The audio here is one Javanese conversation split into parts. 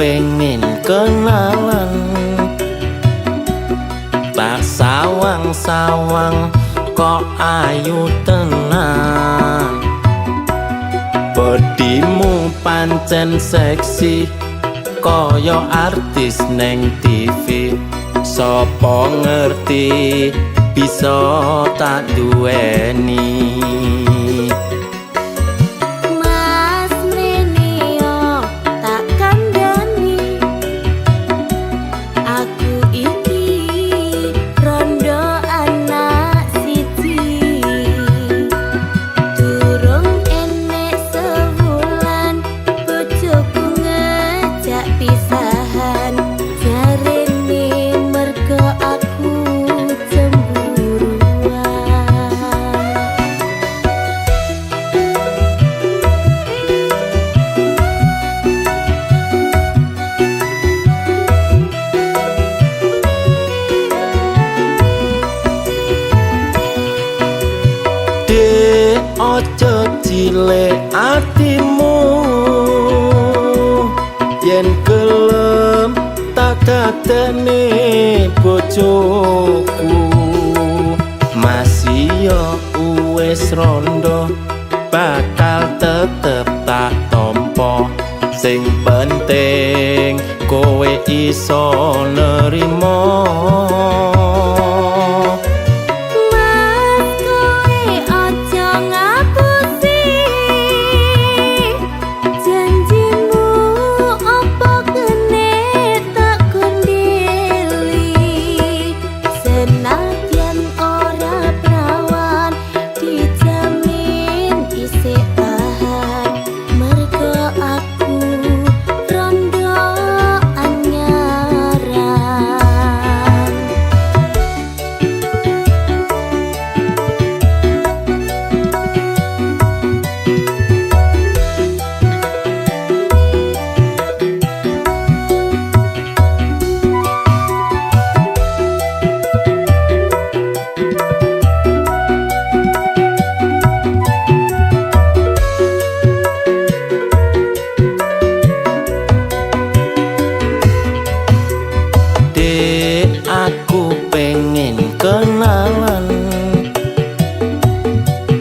pengen kenalan, tak sawang-sawang kok ayu tenan. Bodimu pancen seksi koyo artis neng TV. Sopo ngerti bisa tak duweni. Mas Menio tak kandhani, aku iki rondo anak siji. Durung enek sewulan bojoku ngejak pisahan. Jarene mergo aku cemburuan. Dek ojo cilik atimu, yen gelem tak dadekne bojoku. Masih yo wis rondo bakal tetep tak tompo. Sing penting kowe iso nerimo. Mas kowe aja ngapusi janjimu, apa kene tak kondeli. Senadyan ora prawan dijamin isih tahan, mergo aku rondo anyaran. Dek, aku pengen kenalan,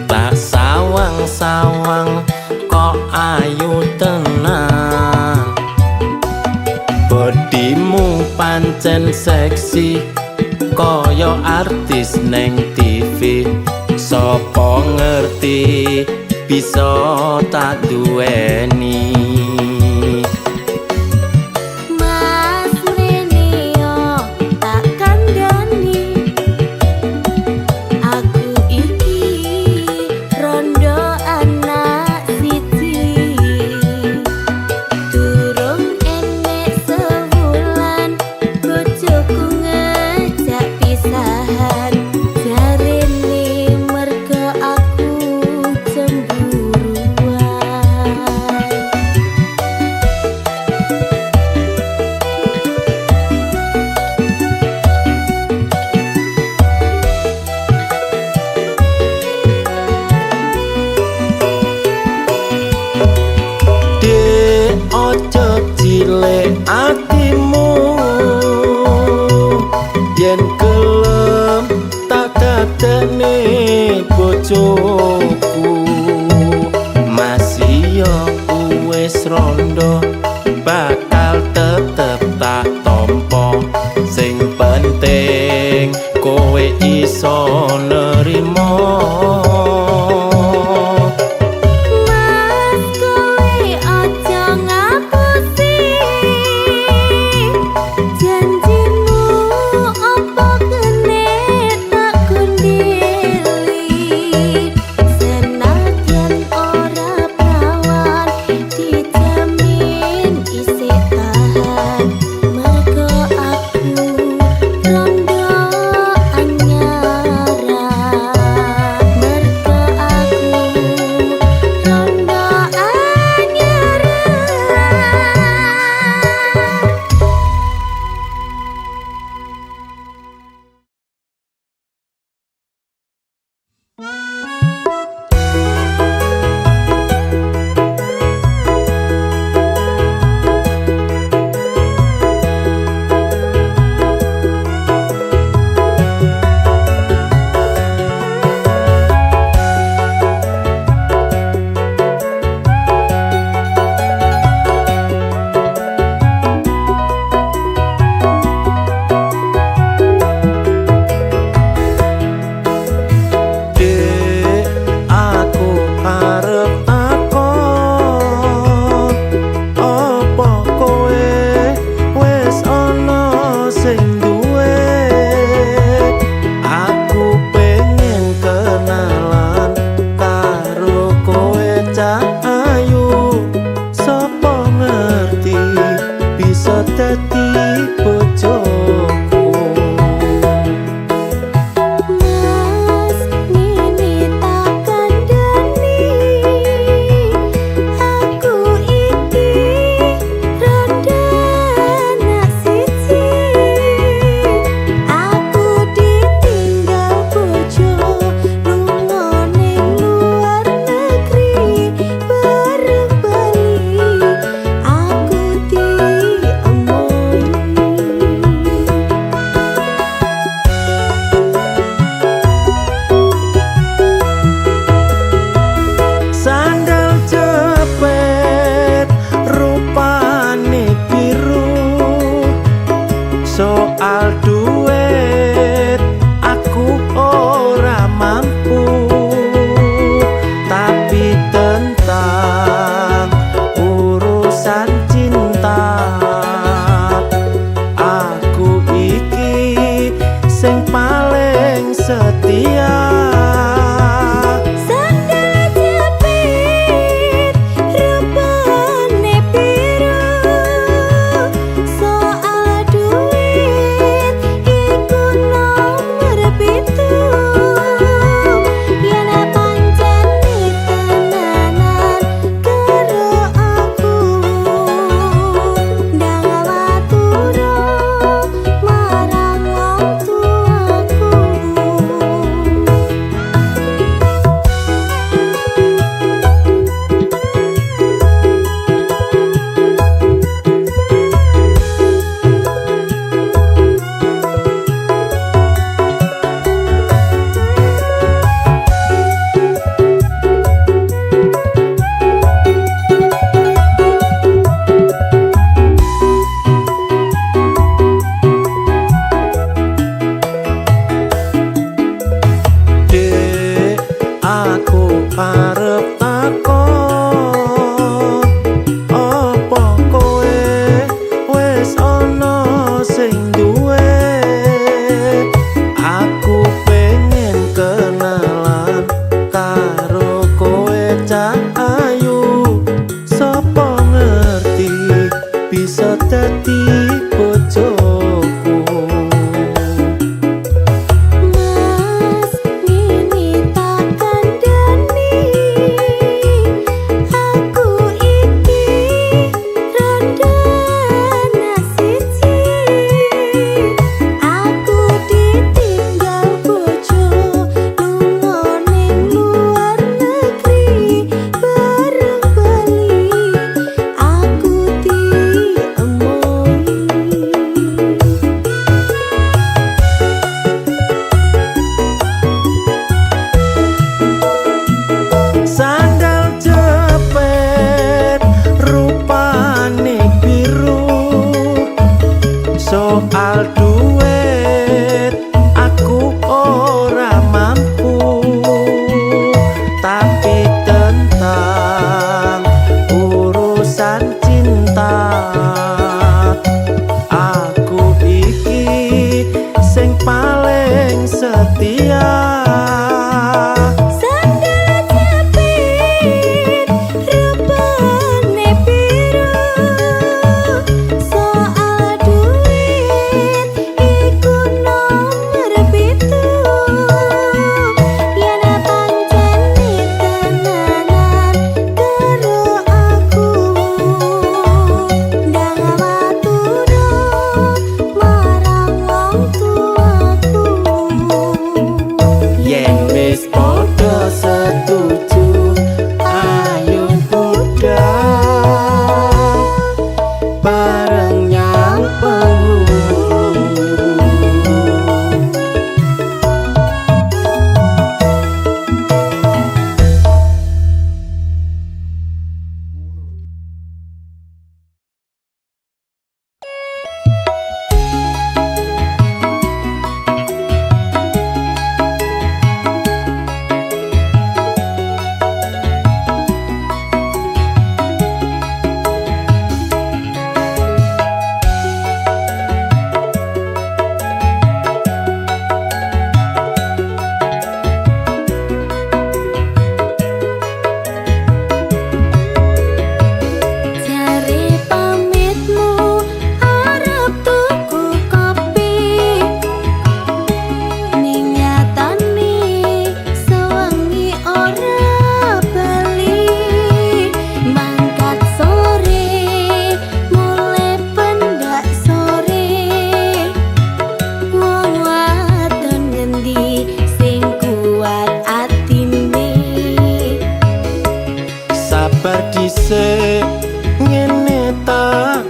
tak sawang-sawang kok ayu tenan. Bodimu pancen seksi koyo artis neng TV. Sopo ngerti bisa tak duweni. Mas Menio tak kandhani, aku iki rondo anak siji. Durung enek sewulan bojoku ngejak pisahan. Jarene mergo aku cemburuan. Dek, ojo cilik atimu, yen gelem tak dadekne bojoku. Masih yo wis rondo bakal tetep tak tompo. Sing penting kowe iso nerimo. Mas kowe aja ngapusi janjimu, apa kene tak kondeli. Senadyan ora prawan dijamin isih tahan, mergo aku rondo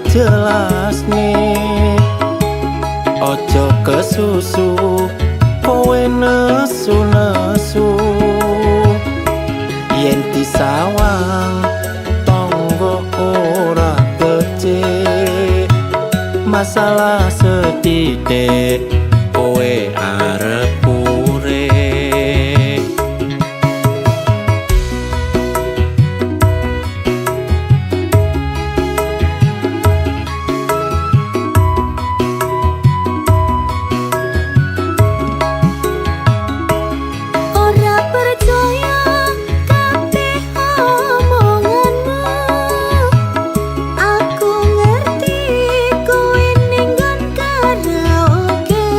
jelas nih. Ojo kesusu kowe nesu-nesu, yen disawang tonggo ora becik, masalah setitik kowe arep urip. Ora percaya kabeh omonganmu, aku ngerti kowe ning nggon karaoke,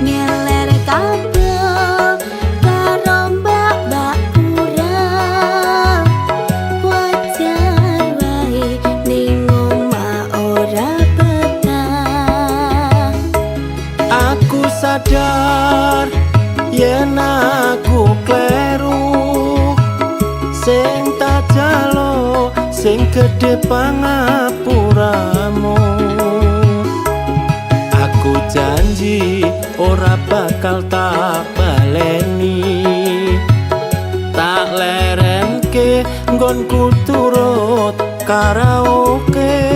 ngeler kabel karo mbak-mbak kurang. Wajar wae ning omah ora betah. Aku sadar yen aku kleru, sing tak jalo sing gedhe pangapuramu. Aku janji ora bakal tak baleni, tak lerenke nggonku turut karaoke.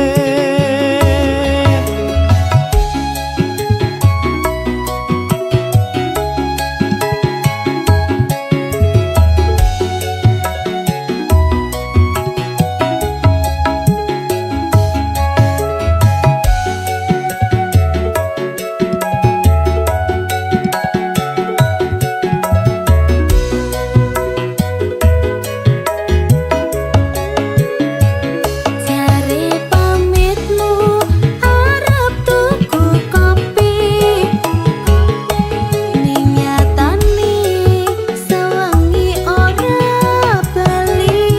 Jare pamitmu arep tuku kopi, ning nyatane sewengi ora bali.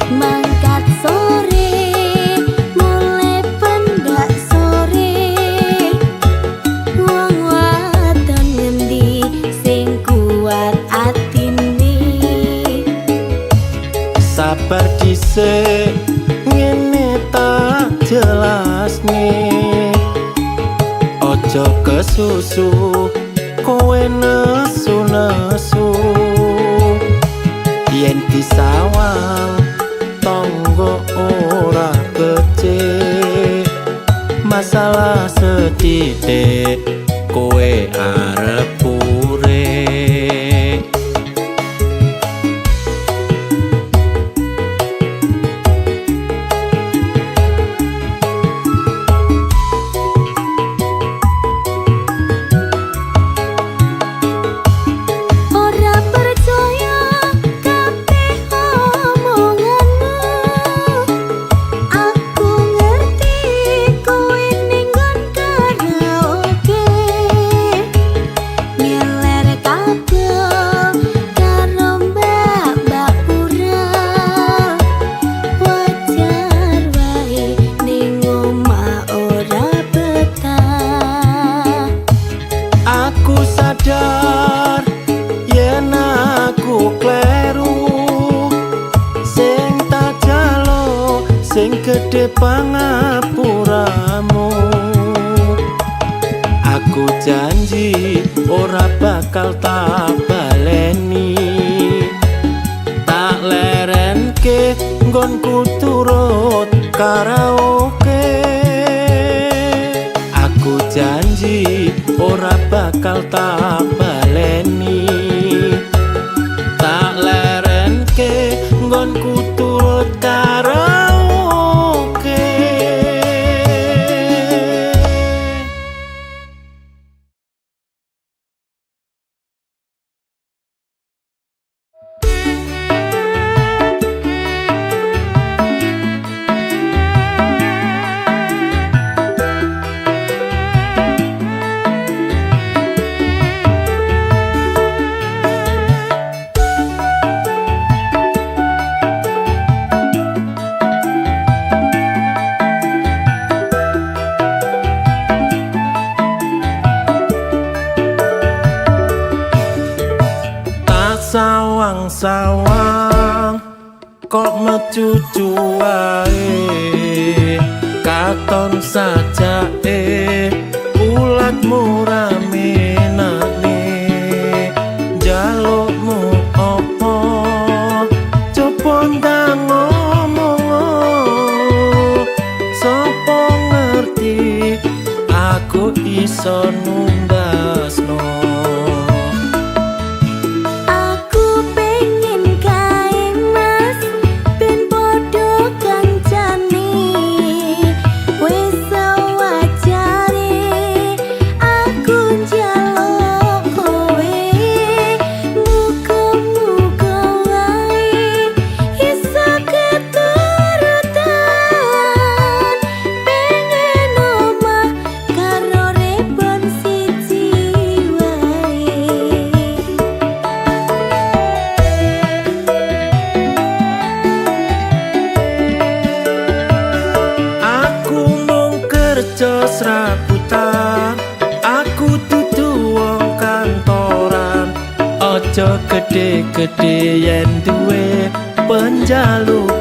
Mangkat sore mulai pendak sore, wong wadon ngendi sing kuat atine. Sabar dhisik ngene tak jelas nih. Ojo kesusu kowe nesu-nesu, yen disawang tonggo ora becik, masalah setitik kowe arep urip. Ora percaya kabeh omonganmu, aku ngerti kowe ning nggon karaoke, ngeler kabel karo mbak-mbak kurang. Wajar wae ning omah ora betah. Aku sadar yen aku kleru, sing tak jalo sing gedhe pangapuramu. Aku janji ora bakal tak baleni, tak lerenke nggonku turut karaoke. Aku janji ora bakal tak baleni, tak lerenke nggonku turut karaoke. mecucu wae katon sajake ulatmu rame nane jalukmu opo coba ndang ngomong sapa ngerti aku iso numbasno. Serabutan aku dudu wong kantoran aja gede-gede yen duwe penjalukan.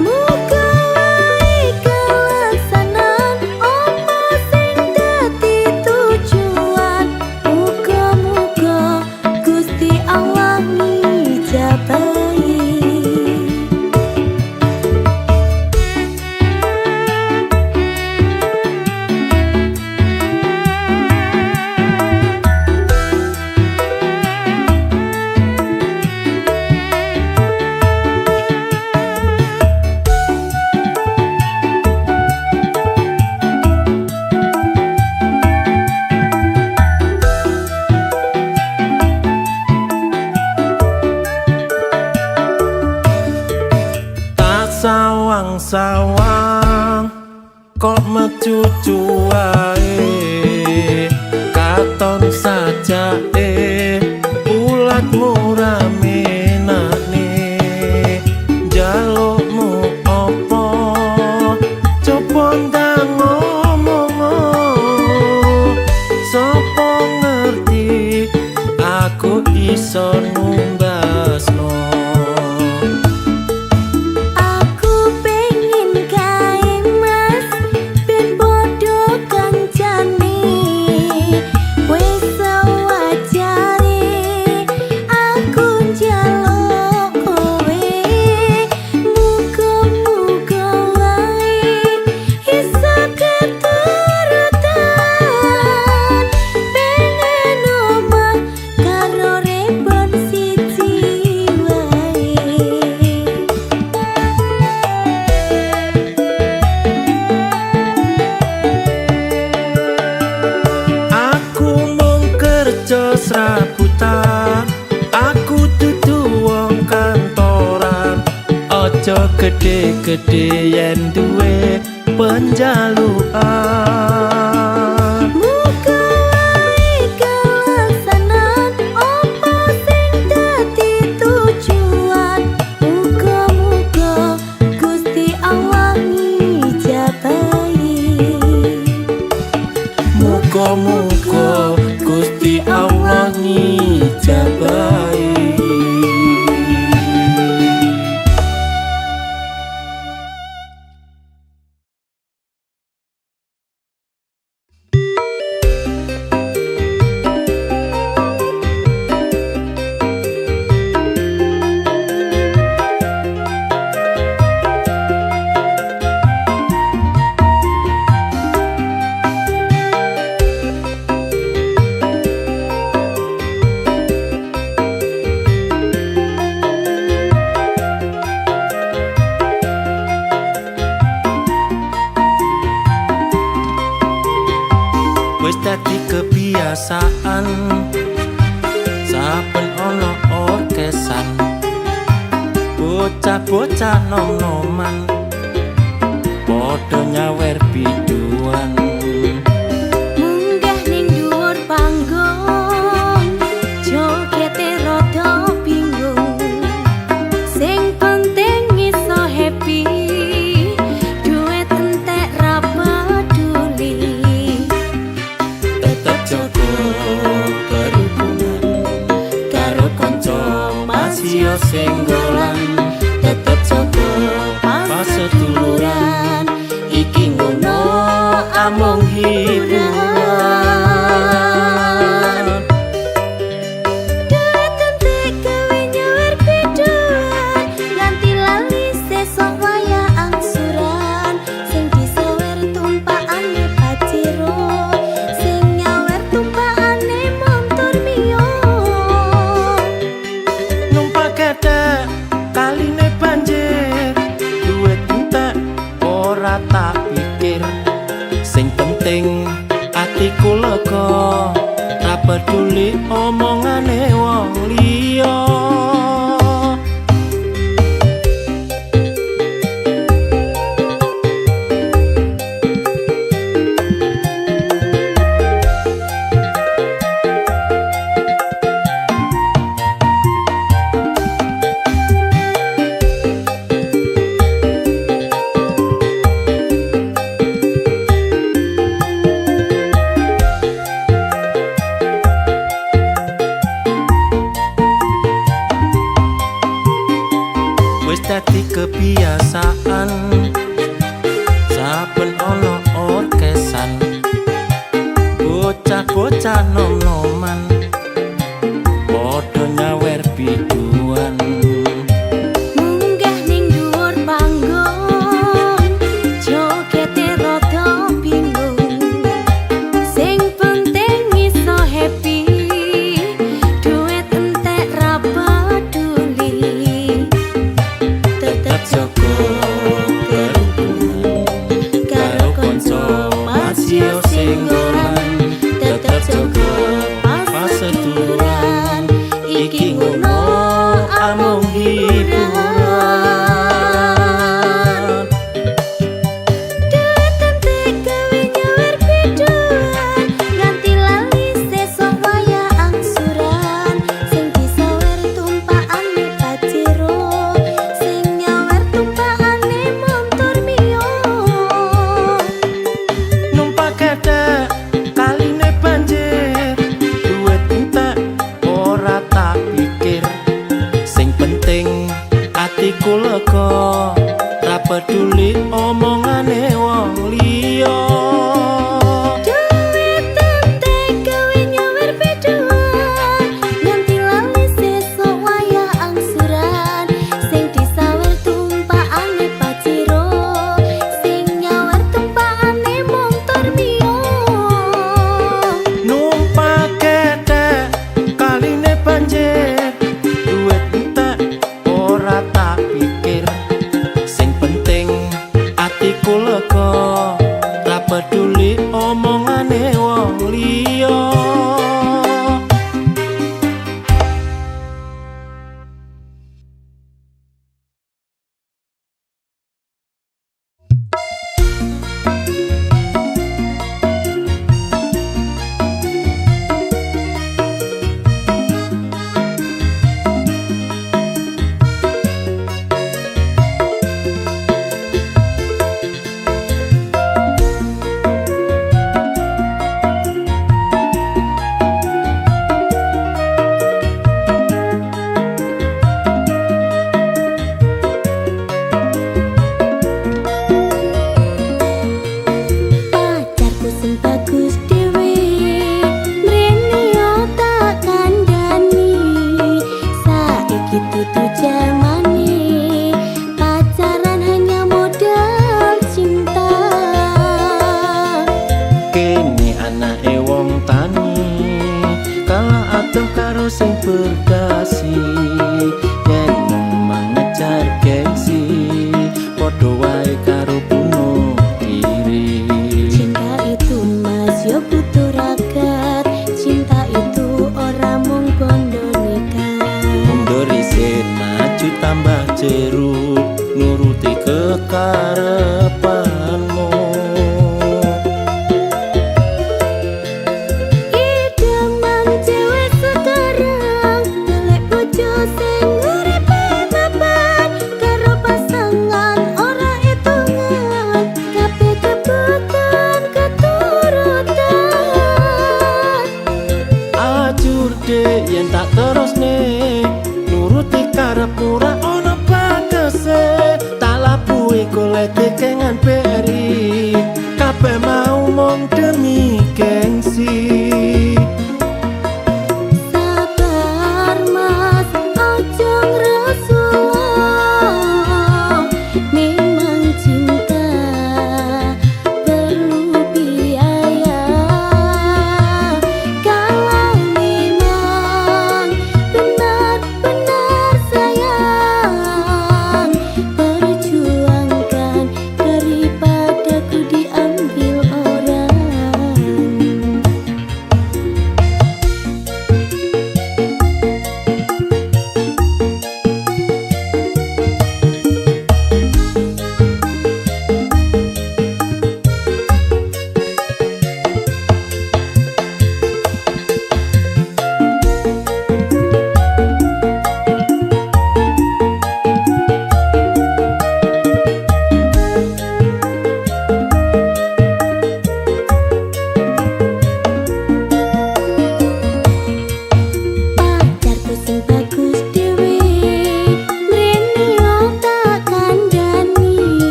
Muga wae kelaksanan opo sing dadi tujuan. Muga-muga Gusti Allah ngijabahi. Sawang-sawang kok mecucu wae katon sajake ulatmu rame nane jalukmu opo coba ndang ngomong sapa ngerti aku iso numbasno. Serabutan aku dudu wong kantoran aja gede-gede yen duwe penjalukan. Muga wae kelaksanan opo sing dadi tujuan. Muga-muga Gusti Allah ngijabahi. Muga-muga Gusti Allah ngijabahi. Wis dadi kebiasaan saben ana orkesan bocah-bocah nom-noman padha nyawer biduan Munggah ning dhuwur panggung jogete rada bingung. Sing penting iso happy duit entek ra peduli. tetep jaga berhubungan karo kanca masih singgolan dadi kebiasaan saben ono orkesan bocah-bocah nom-noman padha nyawer biduan munggah ning dhuwur panggung jogete rada bingung sing penting iso happy duit entek ra peduli tetep jaga kerukunan karo kanca masio sing dolan tetep jaga paseduluran iki ngono amung hiburan duit entek gawe nyawer biduan nganti lali sesuk waya angsuran sing disawer tumpakane pajero sing nyawer tumpakane montor mio numpak gedhe kaline banjir duit entek ora tak pikir sing penting atiku lega ra peduli omongane wong liya duit entek gawe nyawer biduan nganti lali sesuk waya angsuran sing disawer tumpakane pajero sing nyawer tumpakane montor mio numpak gedhe kaline banjir duit entek ora tak pikir sing penting atiku lega ra peduli omongane wong liya pacarku sing bagus dhewe mrene yo tak kandhani saiki dudu jamane pacaran hanya modal cinta kene anake wong tani kalah adoh karo sing berdasi yen memang ngejar gengsi padha wae karo bunuh diri cinta itu mas yo butuh ragat cinta itu ora mung bondo nikah mundur isin maju tambah jeruk nuruti kekarepanmu idaman cewek sekarang golek bojo sing uripe mapan karo pasangan ora hitungan kabeh kebutuhan keturutan ajur dek yen tak terusne nuruti karep ora ono bagese tak labuhi golek kengan beri kabeh mau mung demi gengsi sabar mas ojo ngresula memang cinta perlu biaya kalau memang benar-benar sayang perjuangkan daripada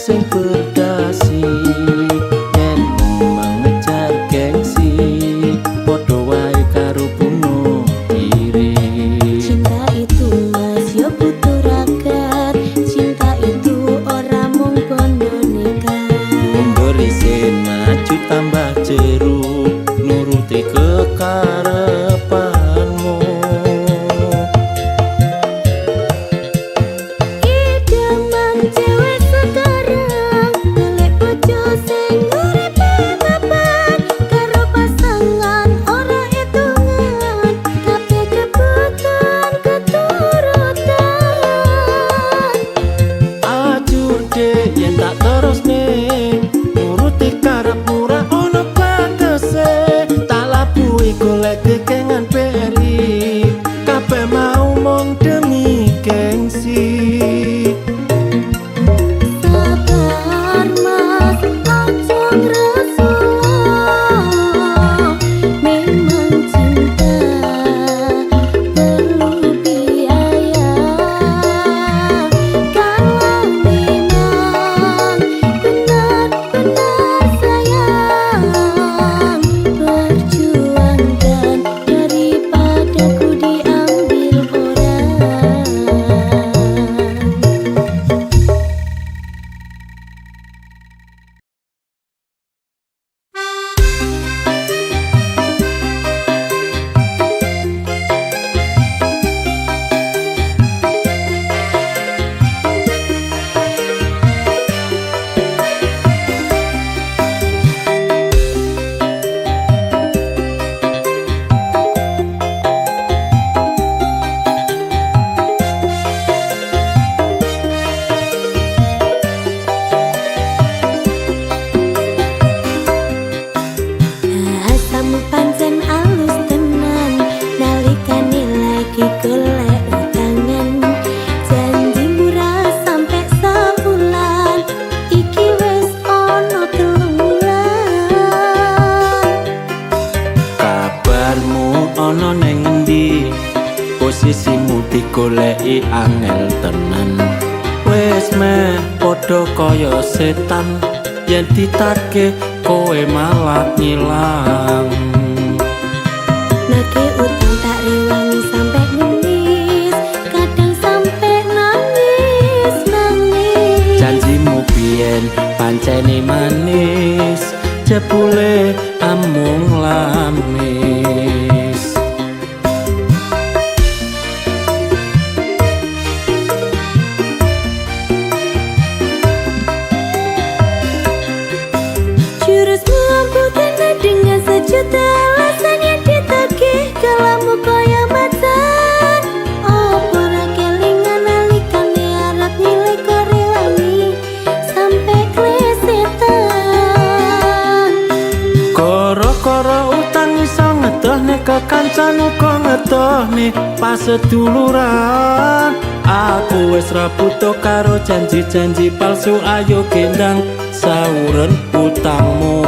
sing berdasi yen mengejar gengsi padha wae karo bunuh diri. Cinta itu mas yo butuh ragat, cinta itu ora mung bondo nekat. Memberi sen maju tambah jeruk nuruti kekarepanmu. Idaman cewek sekarang golek bojo sing uripe mapan karo pasangan ora hitungan, kabeh kebutuhan keturutan. Ajur dek yen tak terusne nuruti karep ora ono batese, tak labui golek kekengan peri kabeh mau mung demi gengsi. Sabar mas, aja ngresula. Memang cinta perlu biaya. Kalau memang benar-benar sayang, perjuangkan daripada ku diambil orang. Asamu pancen alus tenan, nalikane lagi golek utangan. Janji murah sampe sabulan, iki wis ono 3 wulan. Kabarmu ono neng endi? Posisimu digoleki angel tenan. Wes meh padha kaya setan, yen ditake kowe malah ngilang. Nake utang tak rewangi sampe ngemis, kadang sampe nangis nangis. Janjimu biyen pancene manis, jebule amung lamis. Jurusmu ampuhkan dengan sejuta alasan yang ditagih, kalamu kaya macan. Apa ra kelingan nalikane arep nyilih korewangi sampe klesetan. Koro-koro utang iso ngedohne kekancan uga ngedohne paseduluran. Aku wis ra butuh karo janji-janji palsu, ayo gendang sauren utangmu.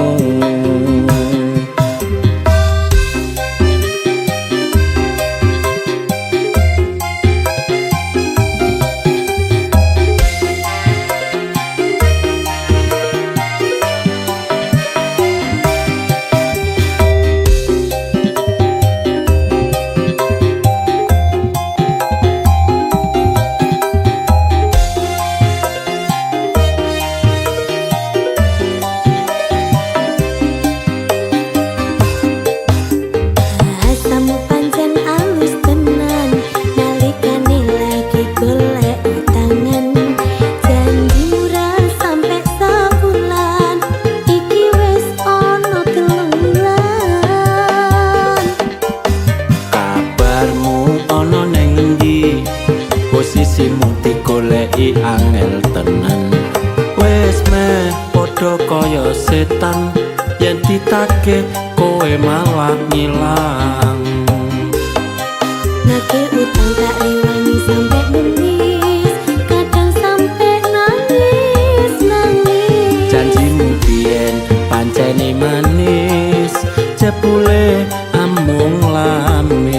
angel tenan. Wes meh padha kaya setan, yen ditake kowe malah ngilang. Nake utang tak rewangi sampe nangis, kadang sampe nangis nangis. Janjimu biyen pancene manis, jebule amung lamis.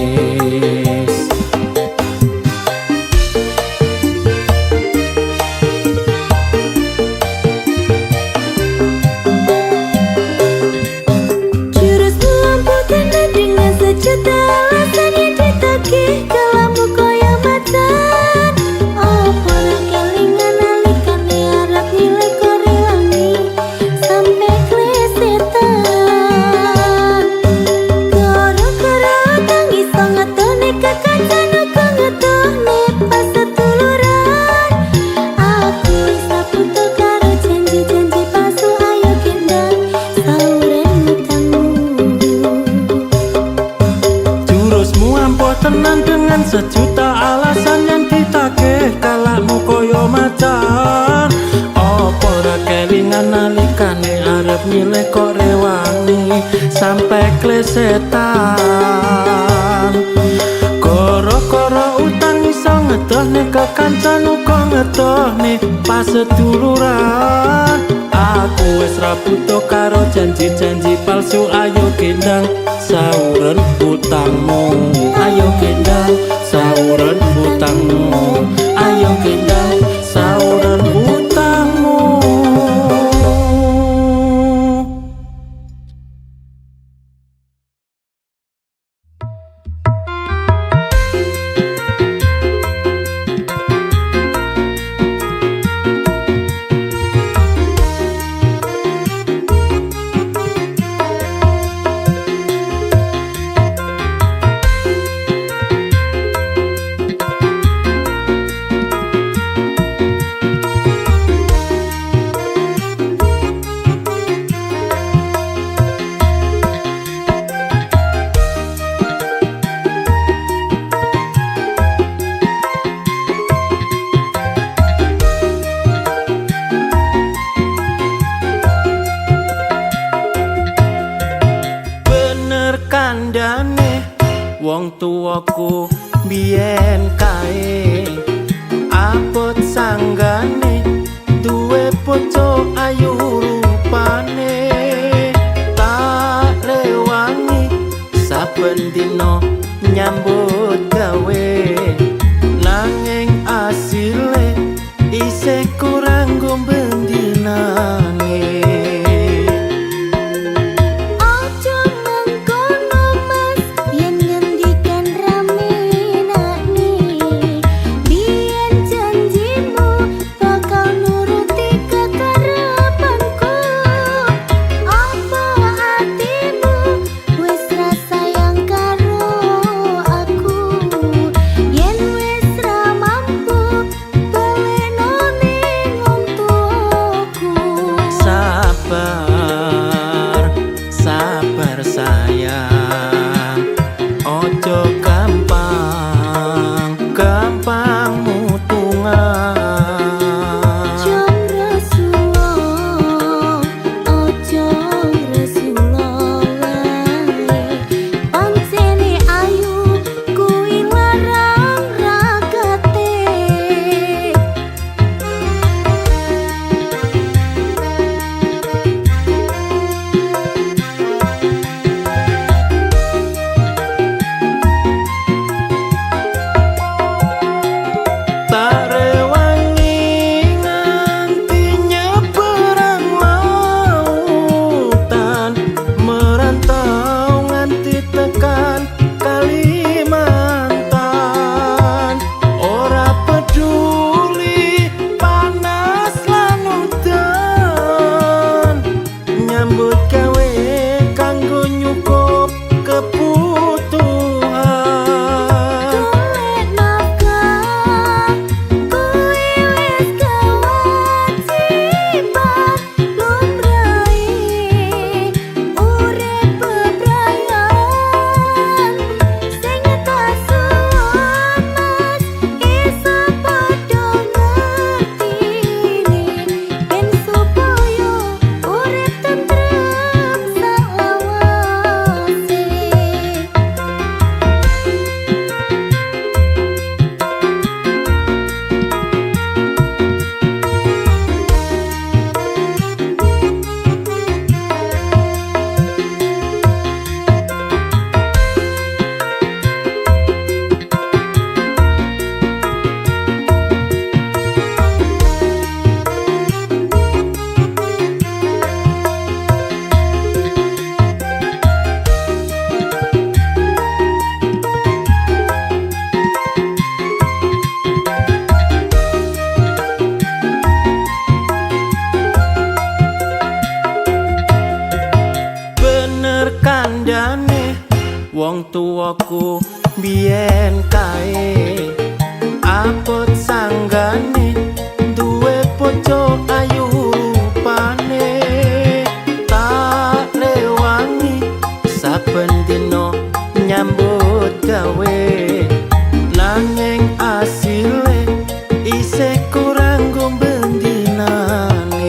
nalikane arep milih kok rewani sampai klesetan. Koro-koro utang iso ngedohne kekancan uga ngedohne pas seduluran. Aku wis ra butuh karo janji-janji palsu, ayo gendang sauren utangmu. Ayo gendang sauren utangmu. Ayo gendang sauren utangmu. Kandhane wong tuwaku biyen kae abot sanggane duwe bojo ayu rupane. Tak rewangi saben dina nyambut gawe nanging asile isih kurang gombendinane. Wong tuwaku biyen kae abot sanggane duwe bojo ayu rupane. Tak rewangi saben dina nyambut gawe nanging asile isih kurang gombendinane.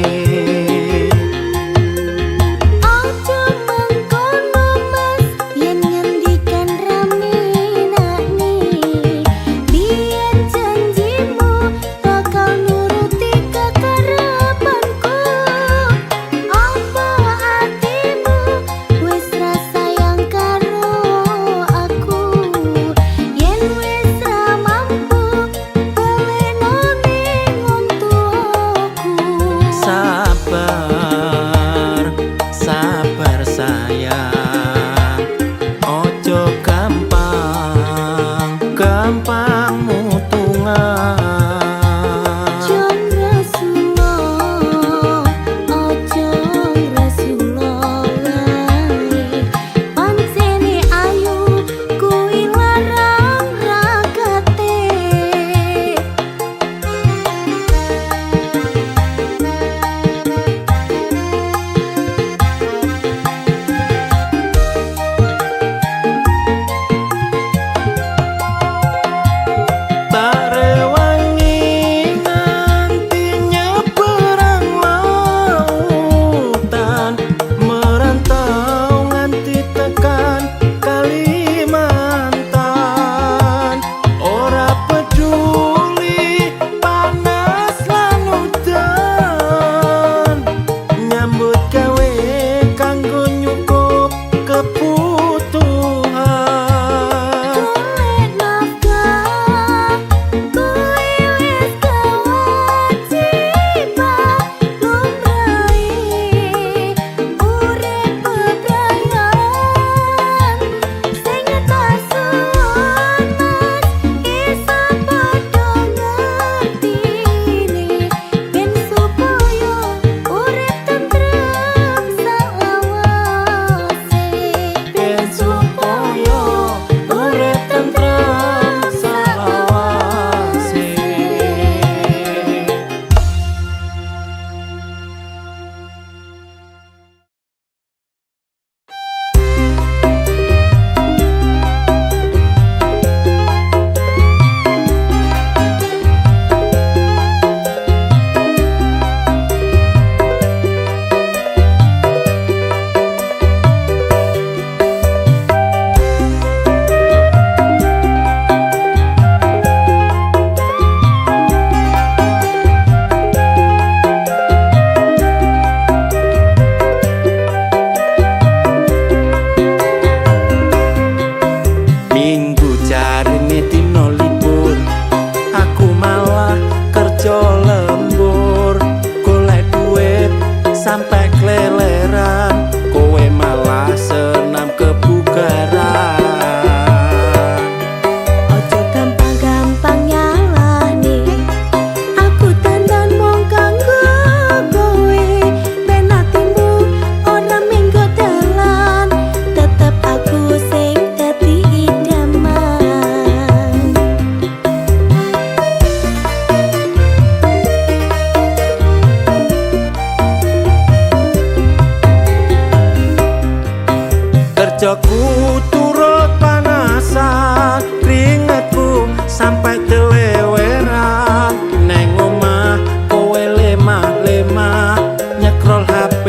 Kerjaku turut panasan, keringetku sampai teleweran. Neng omah kowe lemah-lemah, nyekrol HP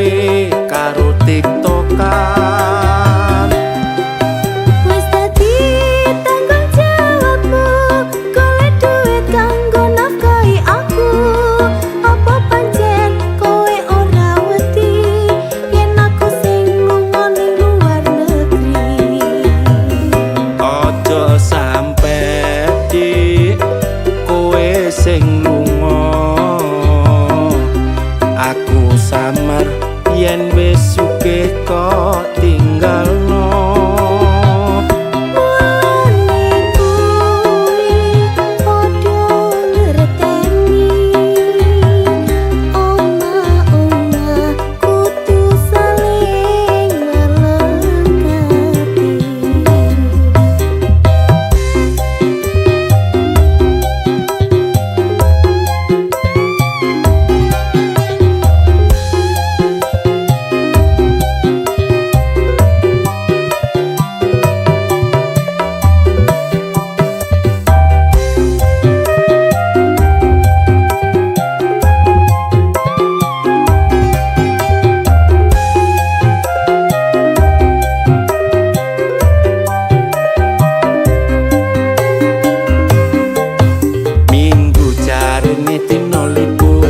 karo TikTokan. Wis dadi tanggung jawabmu, golek duit kanggo nafkahi aku. Apa pancen kowe ora wedi yen aku sing lunga ning luar negeri? Ojo sampe dik kowe sing lunga, aku samar yen wis sugih kok tinggalno. Mulane kuwi padha ngerteni, omah-omah kudu saling melengkapi. Minggu jarine dina libur,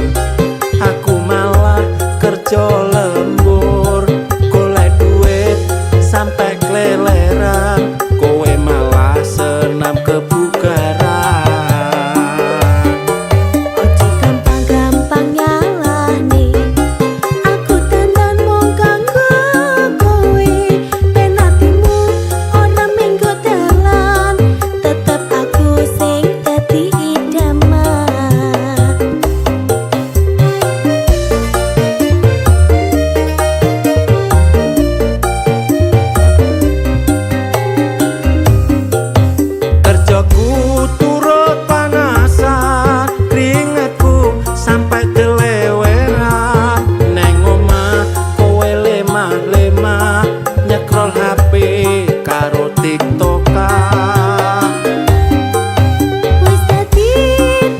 aku malah kerja lembur. Golek duit sampai keleleran, kowe malah senam kebugaran. Ojo gampang-gampang nyalahne, aku tenan mung kanggo kowe. Ben atimu ora minggo dalan, tetep aku sing dadi idaman. Kerjaku turut panasan, keringetku sampai teleweran. Neng omah kowe lemah-lemah, nyekrol HP karo TikTokan. Wis dadi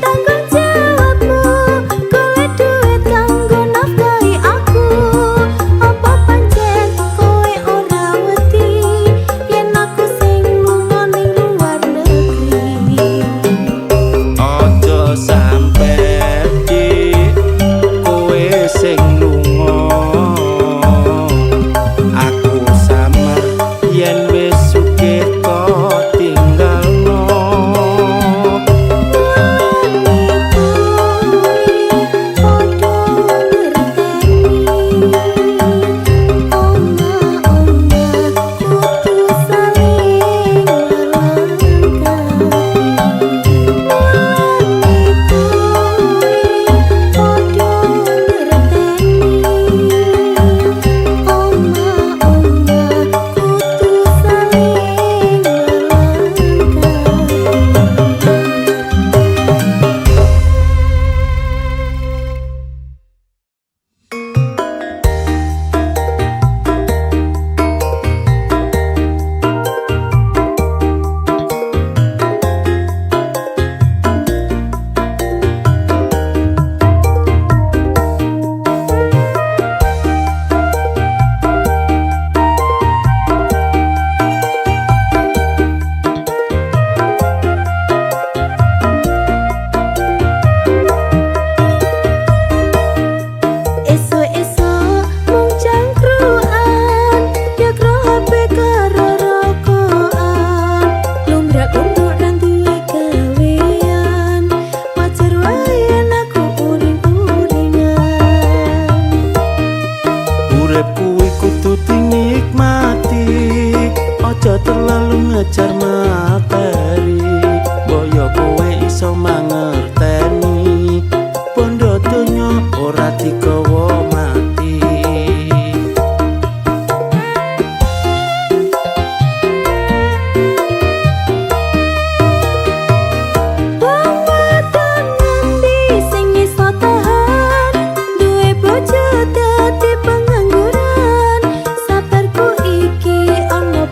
tanggung jawabmu, golek duit kanggo nafkahi aku. Apa pancen kowe ora wedi yen aku sing lunga ning luar negeri? Ojo sampe dik kowe sing lunga, aku samar yen wis sugih kok tinggalno. Padha ngerteni, omah-omah kudu saling Esuk-esuk mung cangkruan, nyekro HP karo rokokan. Lumrah-lumrah ra duwe gawean, wajar wae yen aku uring-uringan. Urip kuwi kudu dinikmati, ojo terlalu ngejar materi. Boyo kowe iso mangerteni, bondo donya ora digawa mati. Wong wadon ngendi sing iso tahan, duwe bojo dadi pengangguran. Sabarku iki ana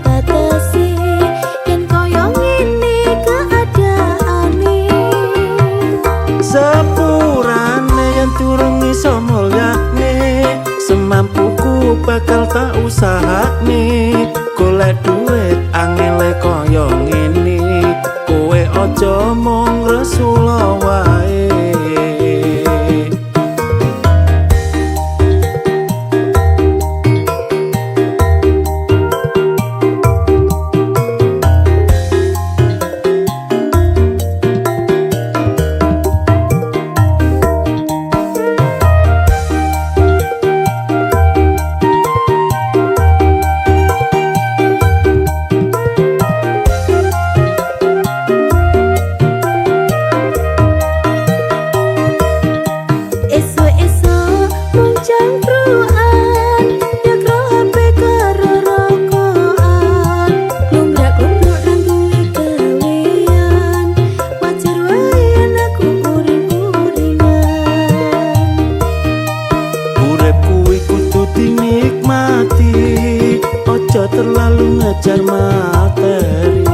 Ojo terlalu ngejar materi,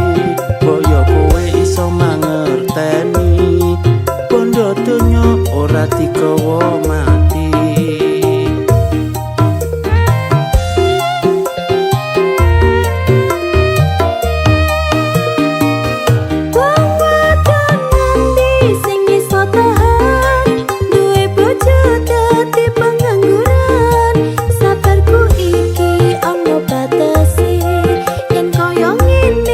boyo kowe iso mangerteni. Bondo donya ora digawa mati. Wong wadon ngendi sing iso tahan duwe bojo dadi pengangguran. Sabarku iki ana batese yen koyo ngene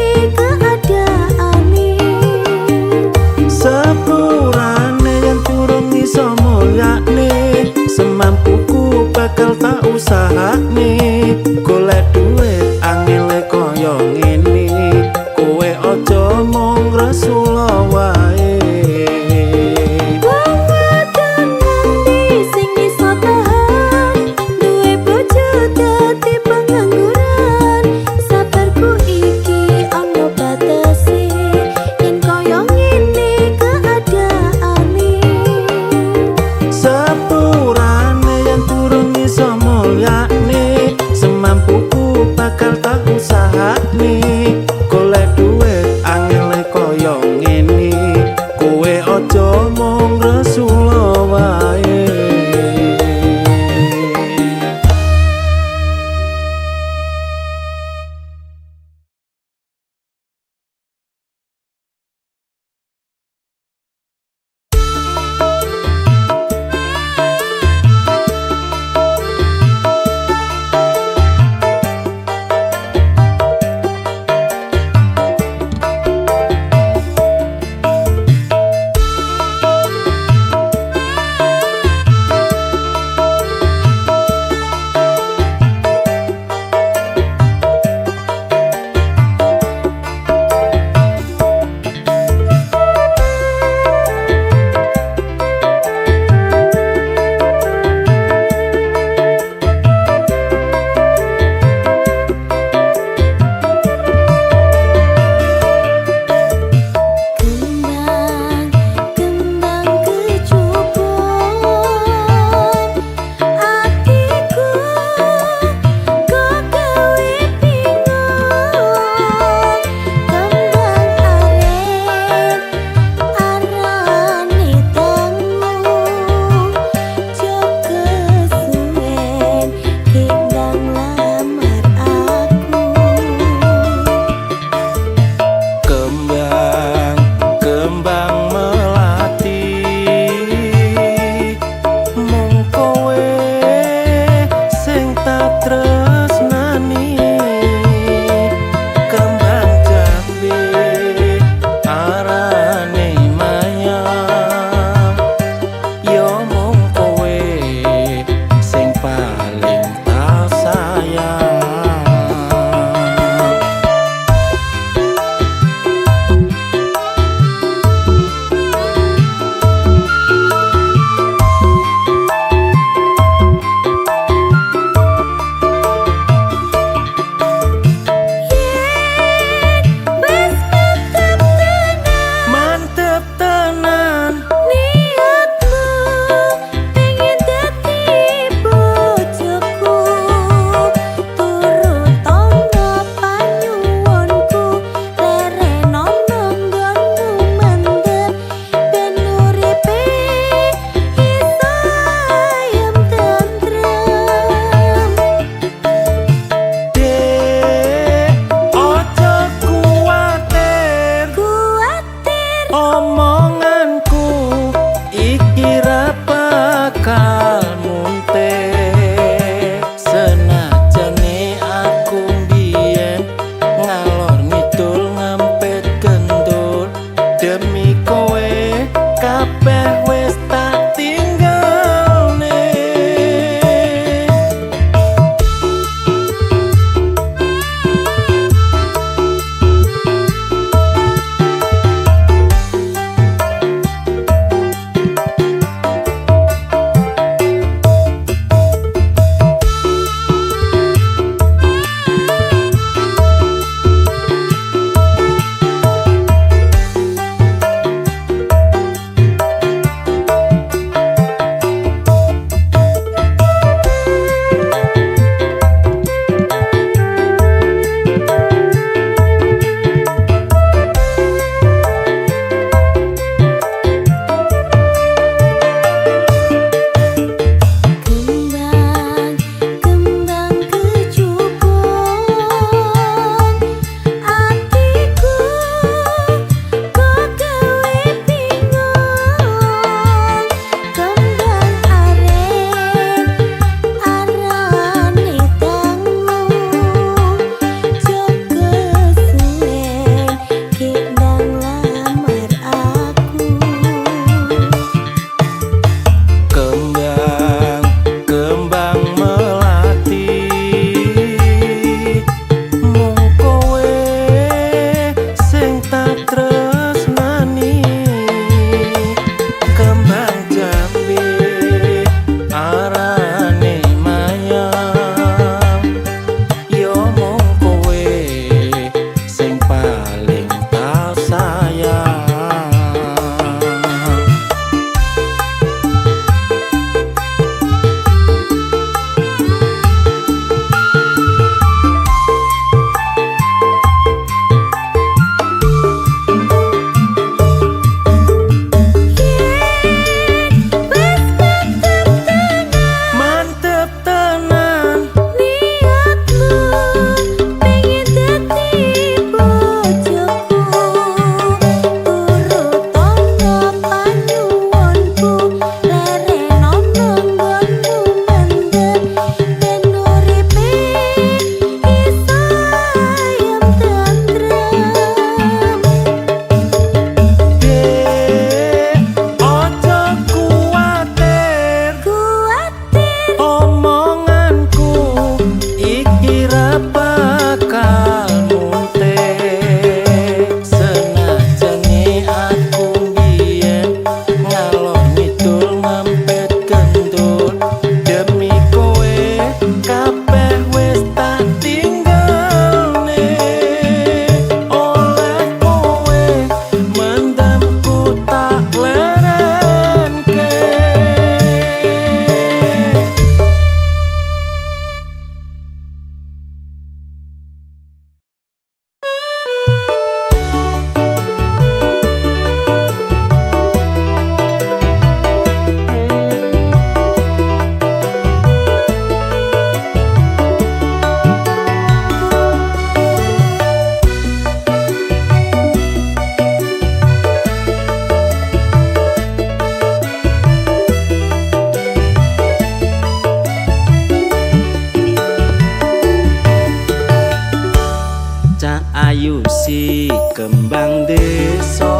kembang desa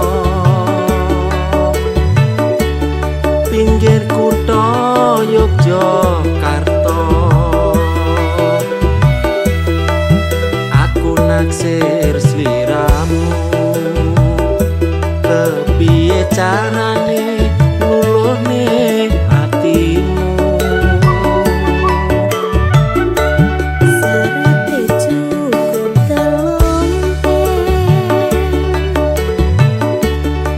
pinggir kutha Yogyakarta aku naksir sliramu kepiye carane luluhne atimu Serate cukup telonte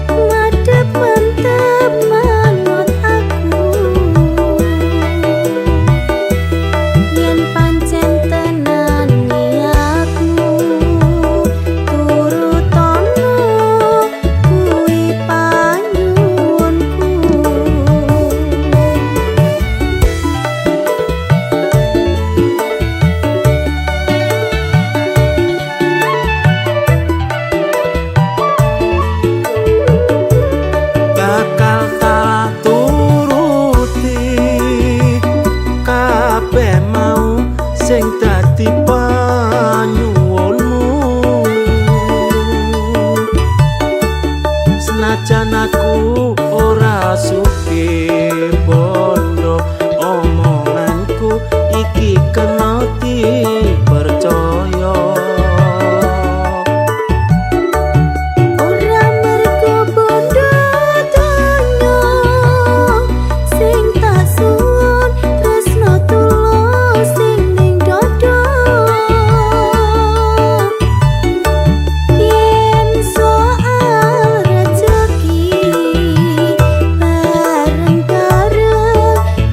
Madep mantep manut aku Yen pancen tenan niatmu turutono kuwi panyuwunku bakal tak turuti kabeh mau sing dadi panyuwunmu senajan aku ora sugih bondo omonganku iki kena dipercaya Ora mergo bondo donya sing tak suwun tresno tulus sing ning dada Yen soal rejeki bareng-bareng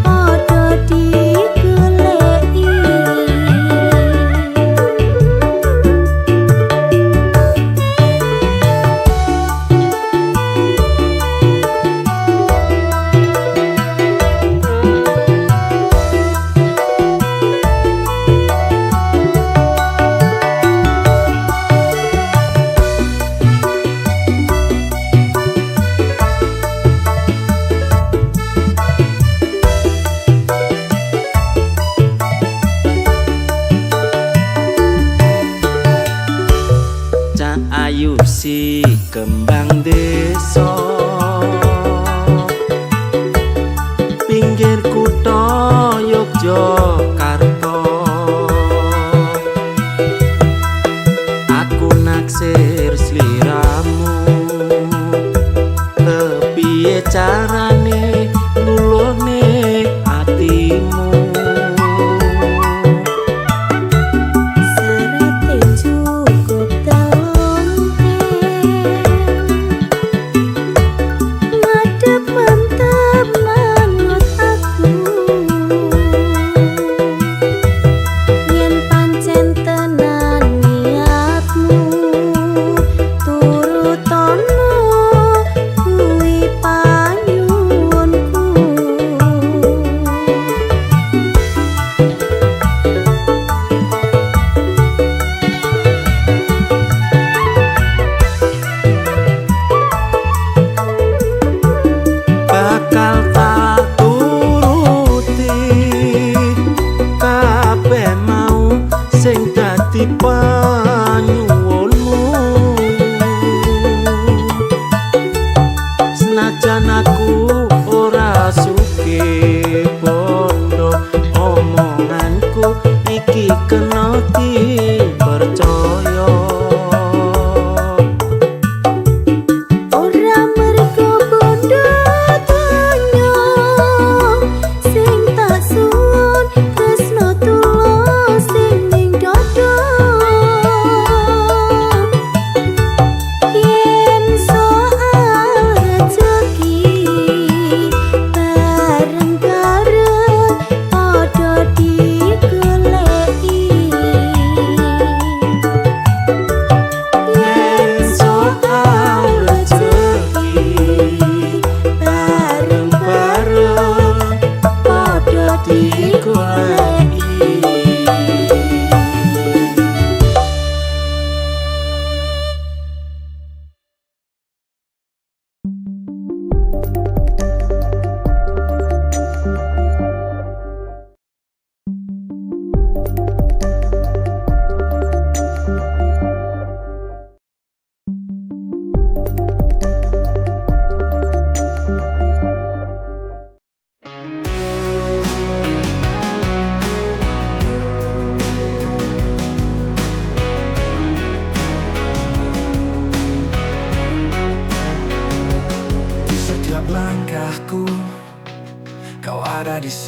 padha digoleki Cak ayu si kembang desa pinggir kutha Yogyakarta aku naksir sliramu kepiye carane luluhne atimu Serate cukup telonte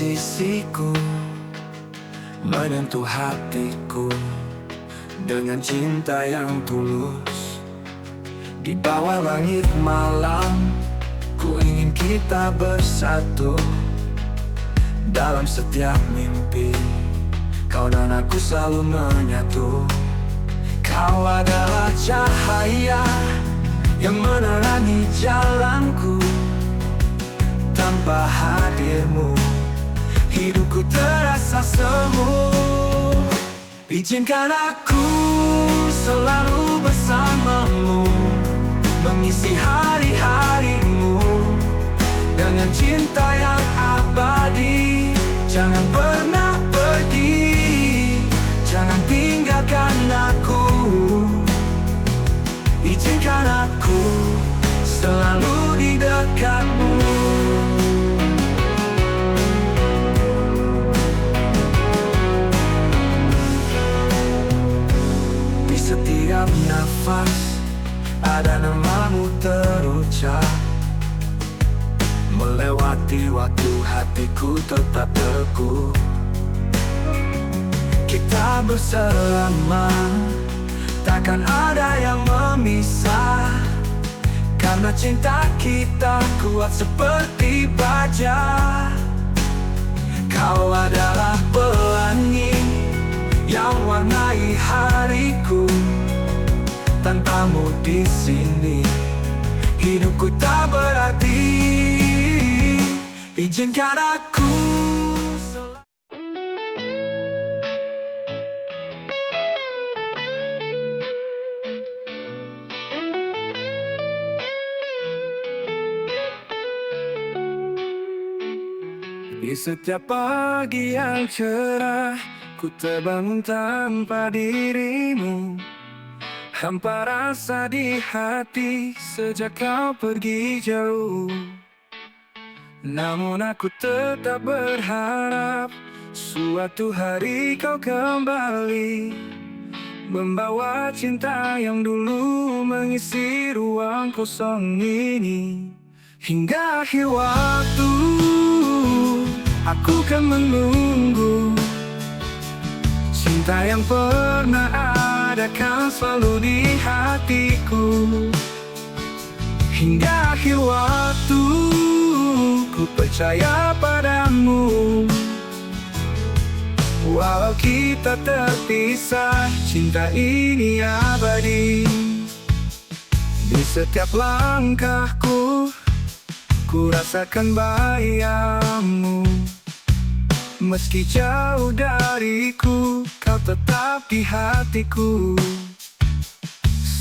sisiku, menyentuh hatiku dengan cinta yang tulus. Di bawah langit malam, ku ingin kita bersatu. Dalam setiap mimpi, kau dan aku selalu menyatu. Kau adalah cahaya yang menerangi jalanku. Tanpa hadirmu, hidupku terasa semu. Izinkan aku selalu bersamamu, mengisi hari-harimu dengan cinta yang abadi. Jangan pernah pergi, jangan tinggalkan aku. Izinkan aku selalu di dekatmu. Di setiap nafas ada namamu terucap. Melewati waktu, hatiku tetap teguh. Kita bersama, takkan ada yang memisah. Karena cinta kita kuat seperti baja. Kau adalah pelangi yang warnai hariku. Tanpamu di sini, hidupku tak berarti. Izinkan aku di setiap pagi yang cerah, ku terbangun tanpa dirimu. Hampa rasa di hati sejak kau pergi jauh. Namun aku tetap berharap suatu hari kau kembali, membawa cinta yang dulu mengisi ruang kosong ini. Hingga akhir waktu, aku kan menunggu. Cinta yang pernah ada kan selalu di hatiku. Hingga akhir waktu, ku percaya padamu. Walau kita terpisah, cinta ini abadi. Di setiap langkahku, ku rasakan bahayamu. Meski jauh dariku, kau tetap di hatiku.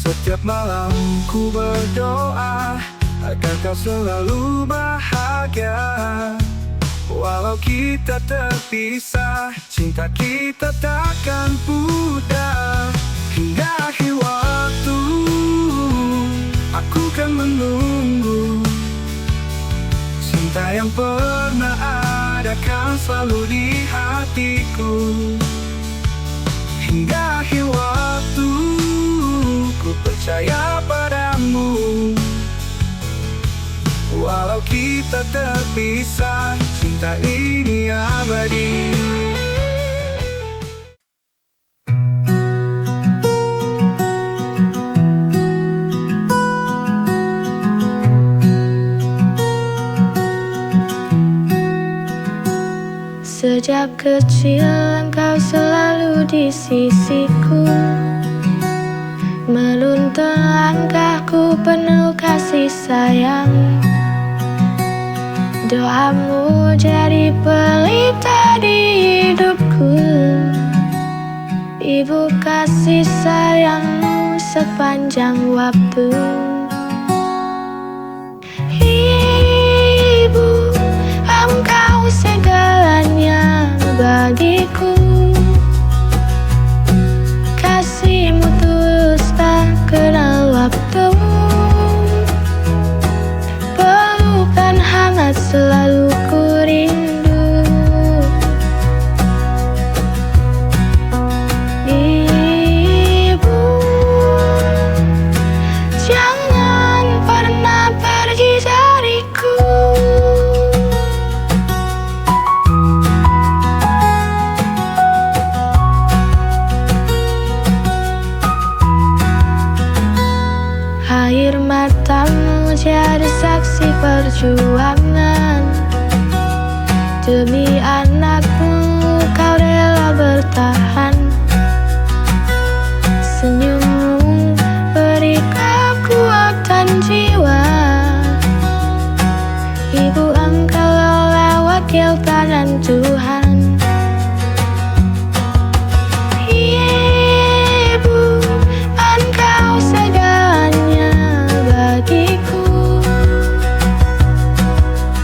Setiap malam ku berdoa agar kau selalu bahagia. Walau kita terpisah, cinta kita takkan pudar. Hingga akhir waktu, aku kan menunggu. Cinta yang pernah ada kan selalu di hatiku. Hingga akhir waktu, ku percaya padamu. Walau kita terpisah, cinta ini abadi. Sejak kecil engkau selalu di sisiku. Menuntun langkahku penuh kasih sayang. Doamu jadi pelita di hidupku. Ibu kasih sayangmu sepanjang waktu. Ibu, engkau segalanya bagiku. Kasihmu tulus tak kenal waktu. Pelukan hangat selalu ku rindu. Ibu, jangan pernah pergi dariku. menjadi saksi perjuangan. Demi anakmu kau rela bertahan. Senyummu beri kekuatan jiwa. Ibu engkaulah wakil tangan Tuhan. Ibu, engkau segalanya bagiku.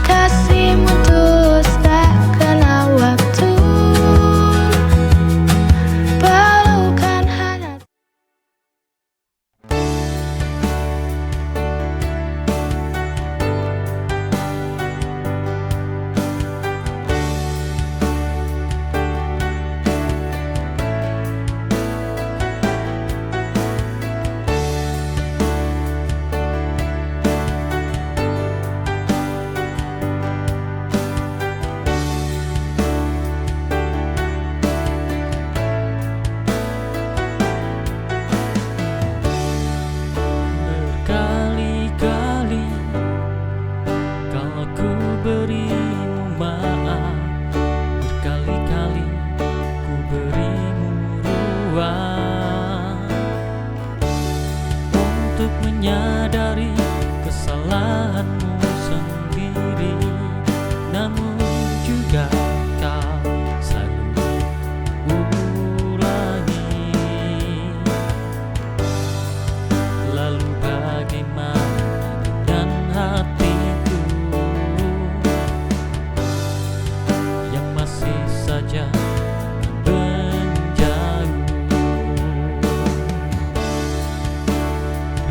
Kasihmu tulus tak kenal waktu. Pelukan hangat. Berkali-kali kalau ku berimu maaf, berkali-kali ku berimu ruang untuk menyadari kesalahanmu sendiri. Namun juga kau selalu ulangi. Lalu bagaimana dengan hatiku yang masih saja menjauh?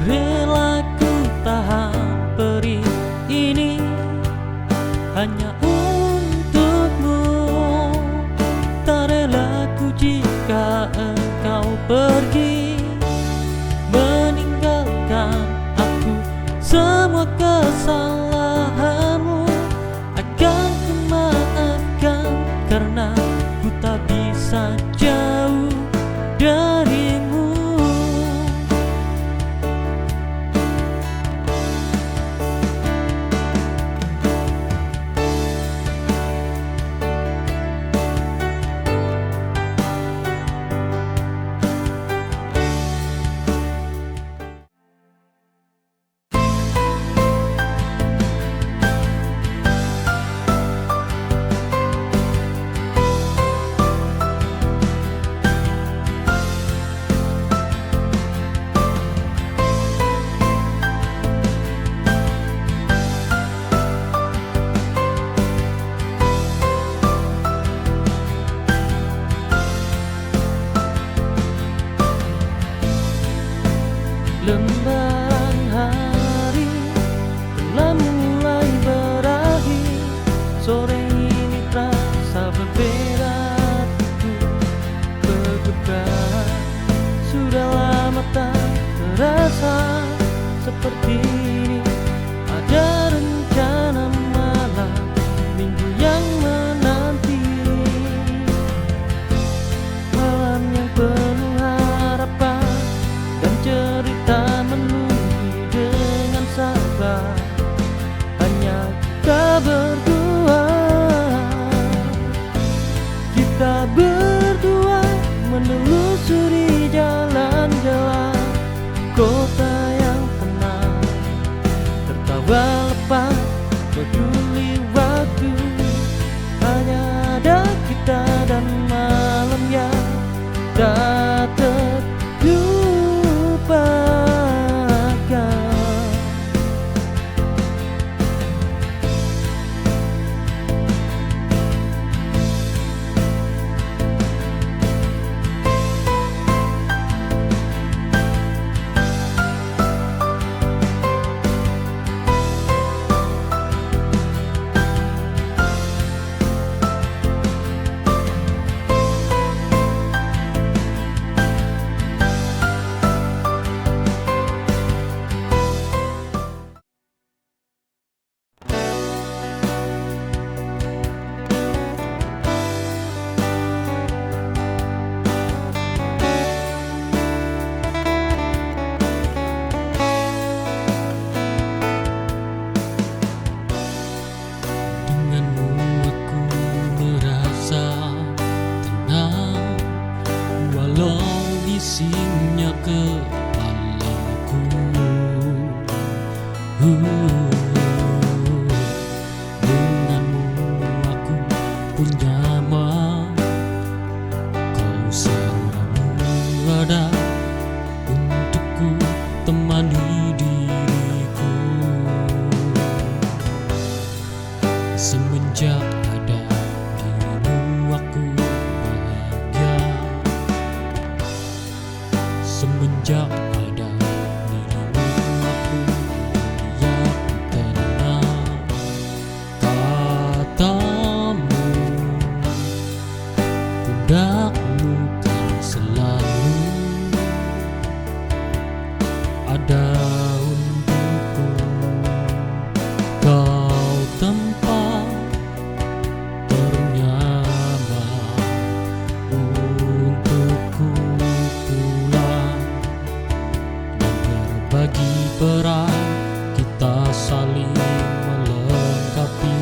Rela ku tahan perih ini hanya untukmu. Tak rela ku jika engkau pergi, meninggalkan aku semua kesalahanmu. Akan ku maafkan karena ku tak bisa jauh darimu. Lembaran hari telah mulai berakhir. Sore ini terasa berbeda, aku bergetar. Sudah lama tak terasa seperti ini. Ada rencana malam minggu yang menanti, malam yang penuh harapan dan cerita menunggu dengan sabar. Hanya kita berdua, kita berdua menelusuri jalan-jalan kota yang tenang. Tertawa lepas peduli waktu, hanya ada kita dan malam yang tak terlupakan. walau bisingnya kepalaku. Denganmu aku pun nyaman, kau selalu ada untukku, temani diriku. Semenjak ada dirimu aku bahagia. Semenjak ada dirimu aku bahagia, karena katamu pundakmu kan selalu ada untukku. Kau tempat ternyaman untukku pulang, dan berbagi peran kita saling melengkapi.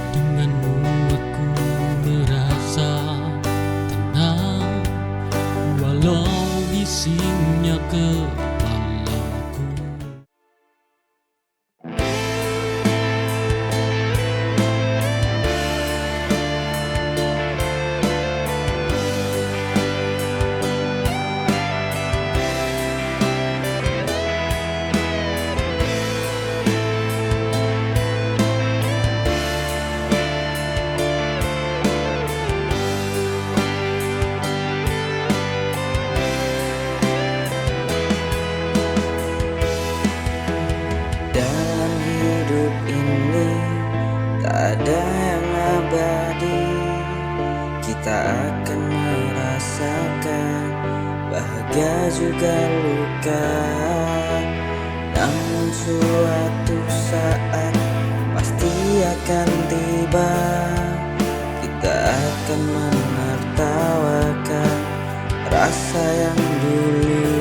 Denganmu aku merasa tenang, walau bisingnya kepalaku. Dalam hidup ini tak ada yang abadi. Kita akan merasakan bahagia juga luka. Namun suatu saat pasti akan tiba. Kita akan menertawakan rasa yang dulu.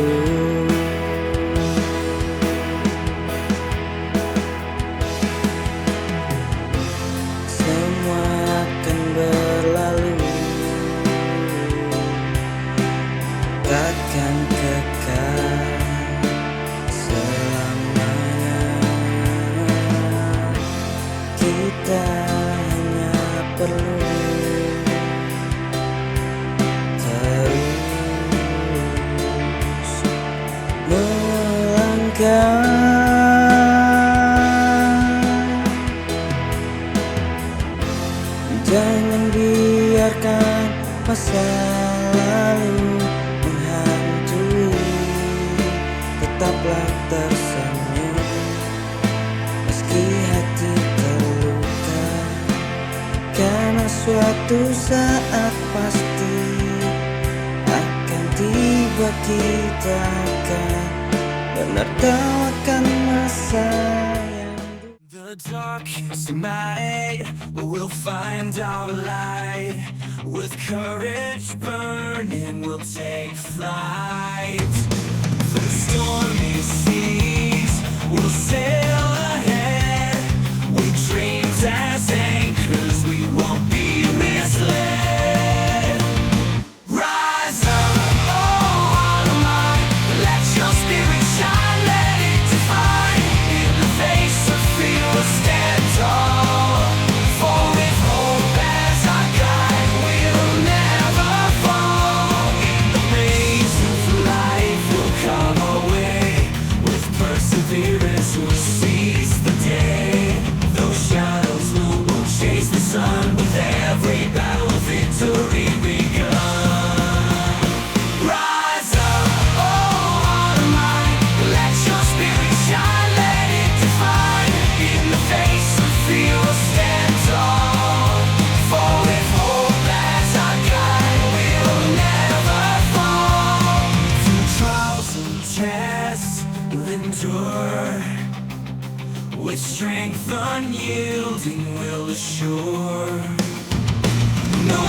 Semua akan berlalu, takkan kekal selamanya. Kita hanya perlu terus melangkah. Jangan biarkan masa lalu menghantui. Tetaplah tersenyum meski hati terluka, karena suatu saat pasti akan tiba. Kita akan menertawakan masa yang The darkest night, we'll find our light. With courage burning, we'll take flight. The stormy seas, we'll sail ahead. With dreams as anchors, we won't be misled. Rise up, oh heart of mine, let your spirit shine, let it define. In the face of fear, we'll stand tall. For with hope as our guide, we'll never fall. In the maze of life, we'll come away. With perseverance, we'll seize the day. Those shadows will chase the sun. With every battle, victory begun. Rise up, oh heart of mine, let your spirit shine, let it define. In the face of fear, we'll stand tall. For with hope as our guide, we'll never fall. Through trials and tests, we'll endure. With strength unyielding, we'll assure. No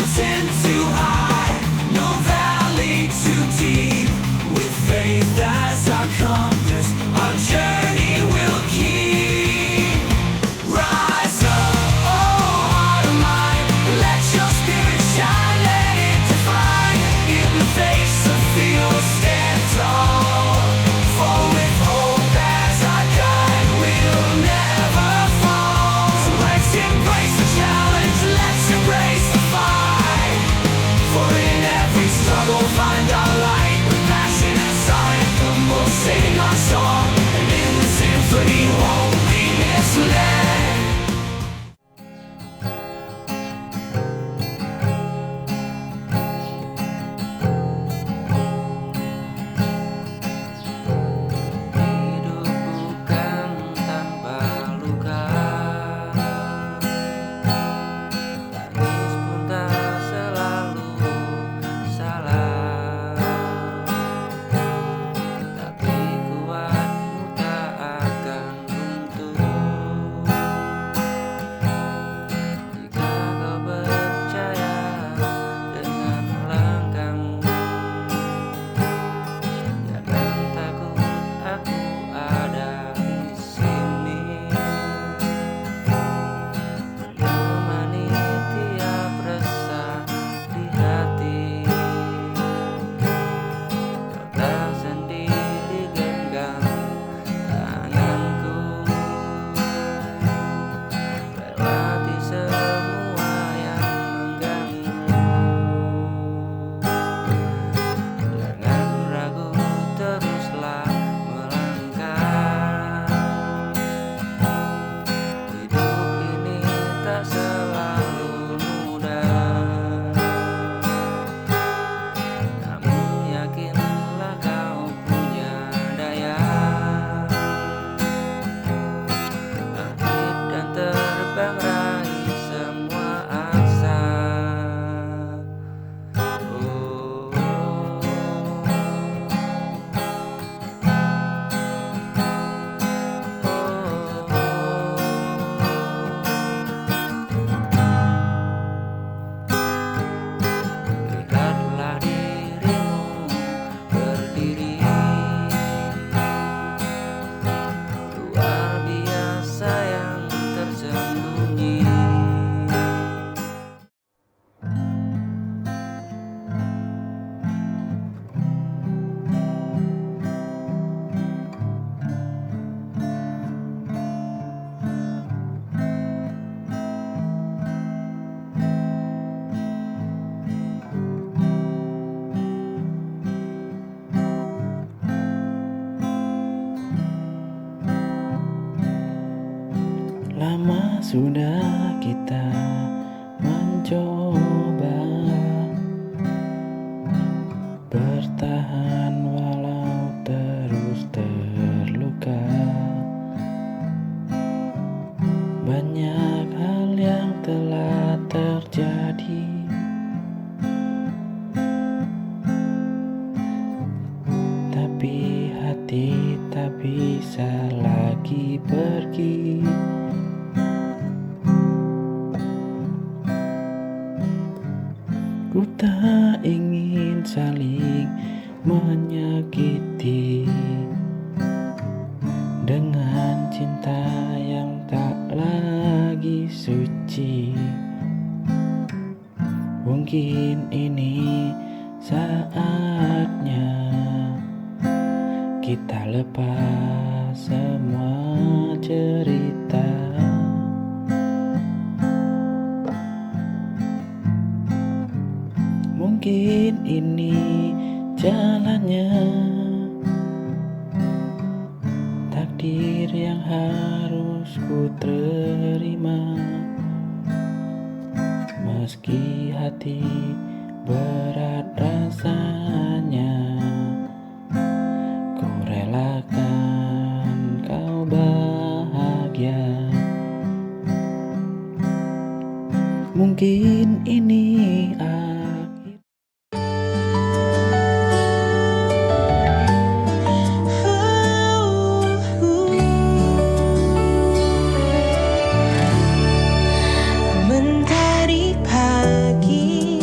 mountain too high, no valley too deep. With faith as our compass, our journey will keep. Rise up, oh heart of mine, let your spirit shine, let it define. In the face of fear, stand tall. For with hope as our guide, we'll never fall. So let's embrace the challenge, let's embrace the fight. For in every struggle, find our light. With passion and anthem, we'll sing our song. And in the symphony, won't be misled. Hidup bukan tanpa luka, tangis pun tak selalu salah. Tapi kuatmu tak akan runtuh jika kau percaya dengan langkahmu. Jangan takut, aku ada di sini menemani tiap resah di hati. Kau tak sendiri, genggam tanganku, lewati semua yang mengganggu. Jangan ragu, teruslah melangkah. Hidup ini tak selalu mudah, namun yakinlah kau punya daya. Bangkit dan terbang, raih semua asa. Lihatlah dirimu berdiri, luar biasa yang tersembunyi. Lama sudah kita mencoba bertahan walau terus terluka. Banyak hal yang telah terjadi, tapi hati tak bisa lagi pergi. Ku tak ingin saling menyakiti dengan cinta yang tak lagi suci. Mungkin ini saatnya kita lepas semua cerita. Mungkin ini jalannya, takdir yang harus ku terima. Meski hati berat rasanya, ku relakan kau bahagia. Mungkin ini akhir. Mentari pagi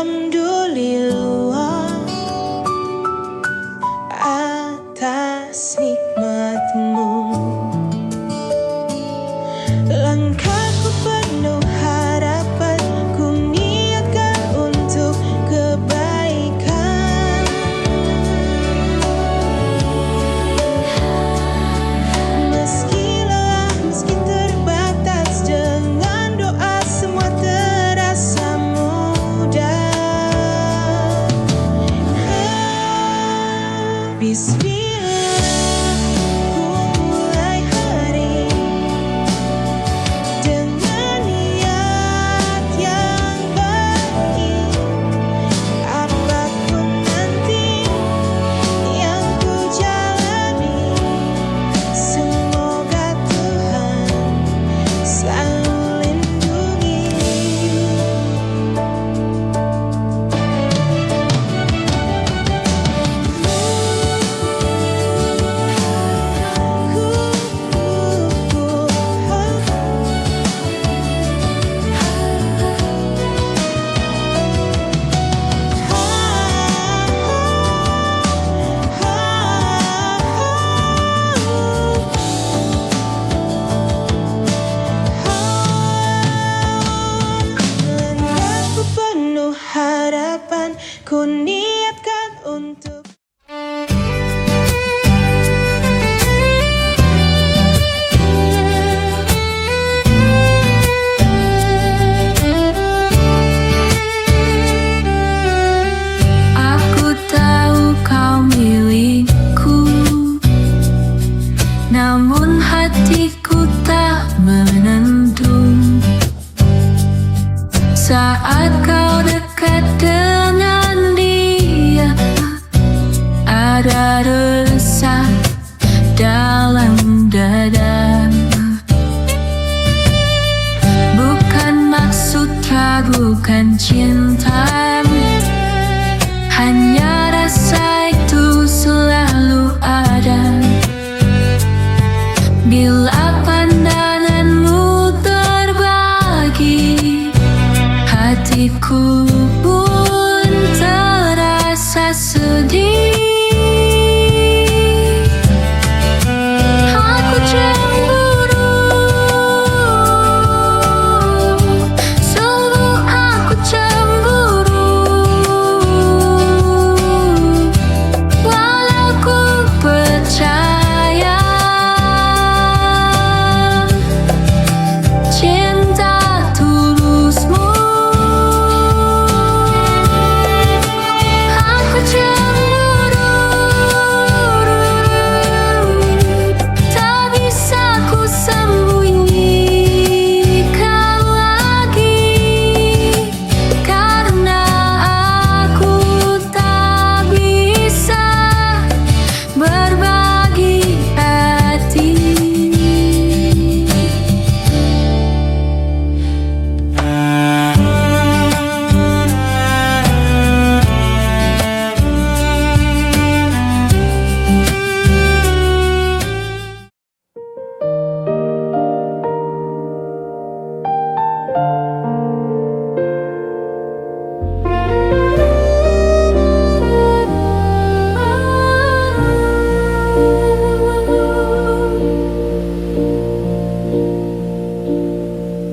Alhamdulillah atas nikmatmu. Langkahku penuh harapan, ku niatkan untuk kebaikan. Meski lelah, meski terbatas, dengan doa semua terasa mudah. Bismillah, ku mulai hari dengan niat yang baik. Apapun nanti yang ku jalani, semoga Tuhan selalu lindungi. Langkahku penuh harapan, ku niatkan untuk Aku tahu kau milikku, namun hatiku tak menentu. Saat kau dekat dengan dia, ada resah dalam dada. Bukan maksud ragukan cinta, hanya rasa itu selalu ada. Bila pandanganmu terbagi, hatiku pun terasa sedih. Aku cemburu, sungguh aku cemburu. Walau ku percaya cinta tulusmu, aku cemburu. Tak bisa ku sembunyikan lagi, karena aku tak bisa berbagi hati.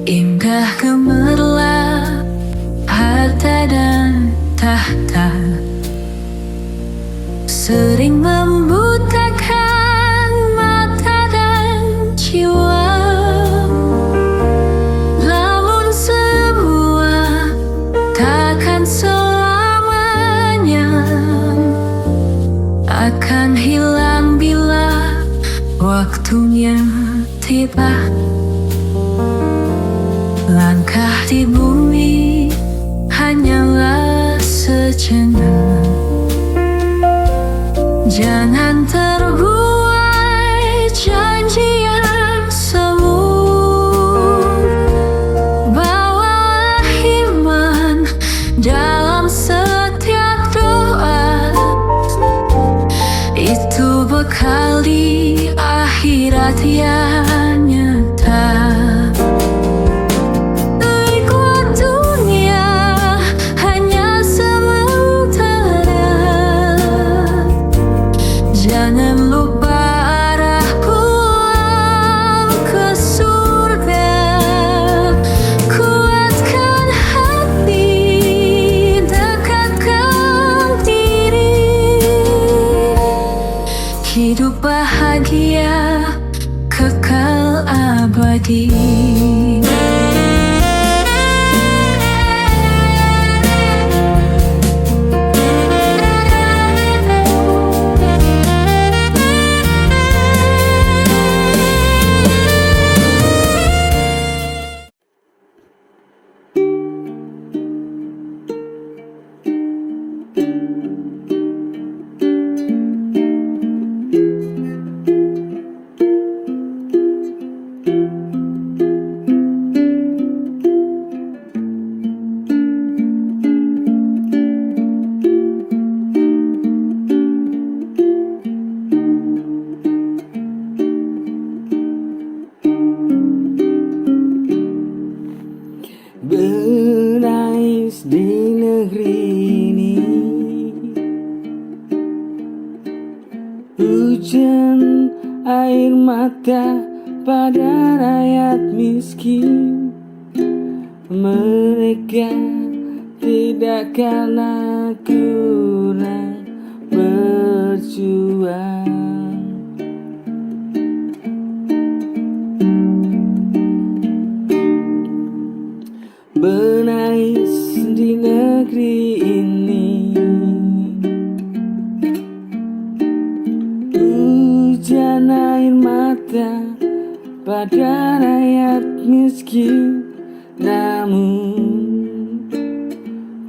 Indah gemerlap harta dan tahta, sering membutakan mata dan jiwa. Namun semua takkan selamanya, akan hilang bila waktunya tiba. Langkah di bumi hanyalah sejenak, jangan terbuai janji yang semu. Bawalah iman dalam setiap doa, itu bekal di akhirat yang nyata. Nikmat dunia hanya Berais di negeri ini, hujan air mata pada rakyat miskin. Mereka tidak karena kurang berjuang. Menangis di negeri ini, hujan air mata pada rakyat miskin. Namun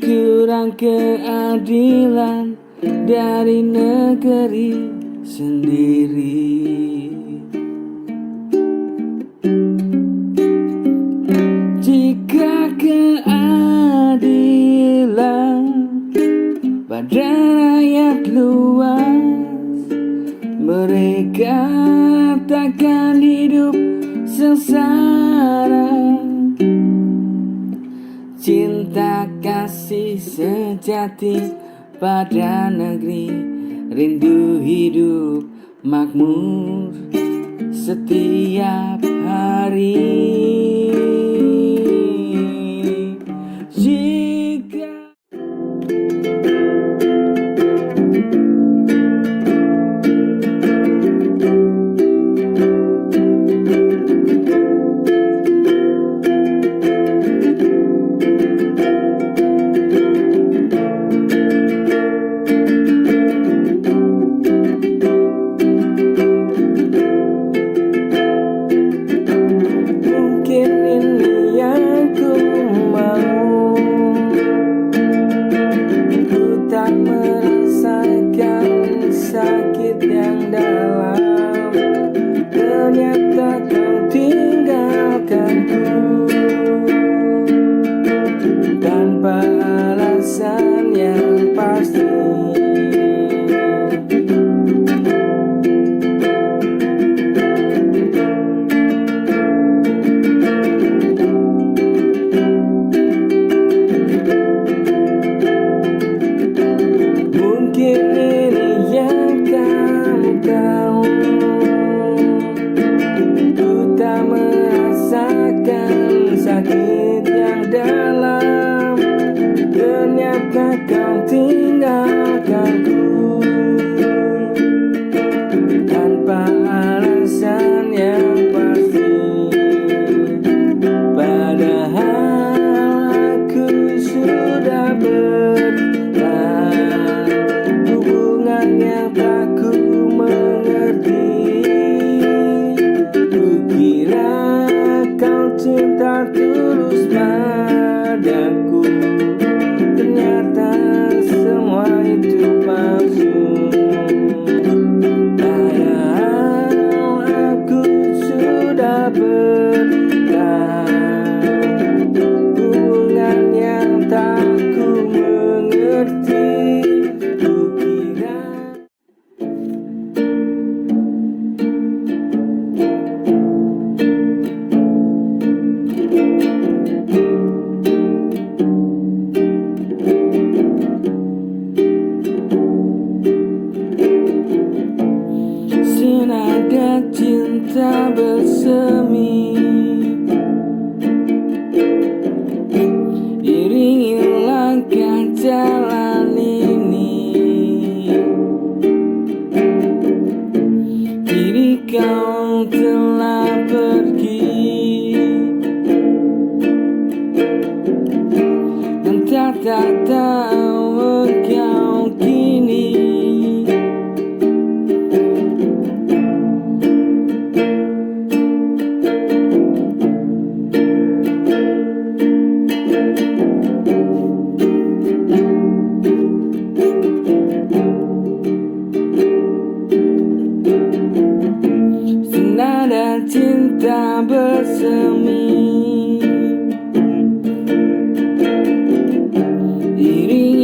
kurang keadilan dari negeri sendiri. Jika keadilan pada rakyat luas, mereka takkan hidup sengsara. Cinta kasih sejati pada negeri, rindu hidup makmur setiap hari. Jika mungkin ini yang ku mau, ku tak merasakan sakit yang dalam. Ternyata kau tinggalkanku tanpa alasan yang pasti. Mungkin ini yang kamu tahu, ku tak merasakan sakit yang dalam. Ternyata kau tinggalkanku tanpa alasan yang pasti. Padahal aku sudah bertahan hubungan yang tak ku mengerti. Kukira kau cinta tulus padaku, ternyata semua itu palsu. Padahal aku sudah bertahan hubungan yang tak ku mengerti. Kukira senada cinta bersemi, iringi langkah jalan ini. Kini kau telah pergi, entah tak tahu kau kini. Senada cinta bersemi, iringi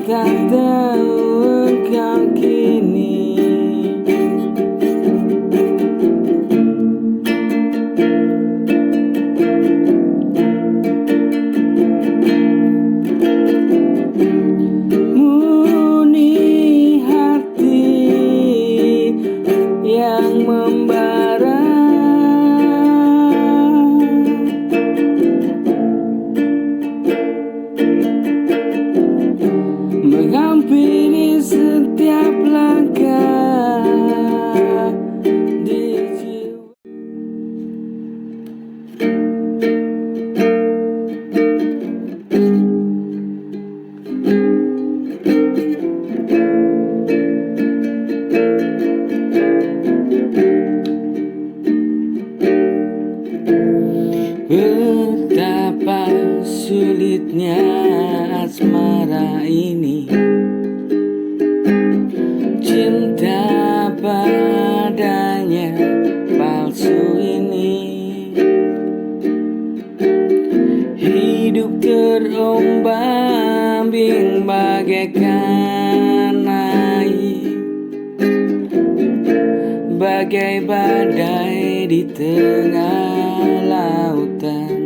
tak tahu engkau kini murni hati yang membara menghampiri setiap langkah di jiwa. Betapa sulitnya asmara ini, cinta padanya palsu ini. Hidup terombang-ambing bagaikan air, bagai badai di tengah lautan.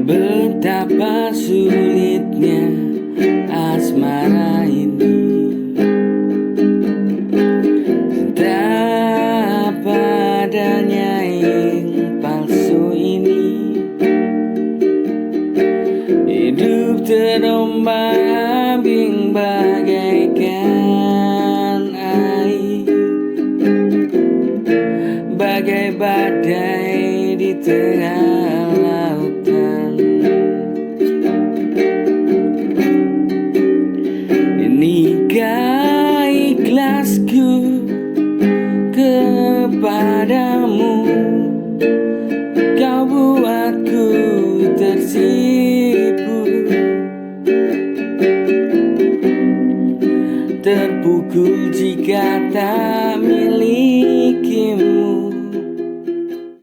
Betapa sulitnya asmara ini, cinta padanya yang palsu ini. Hidup terombang-ambing bagaikan air, bagai badai di tengah lautan. Inikah ikhlas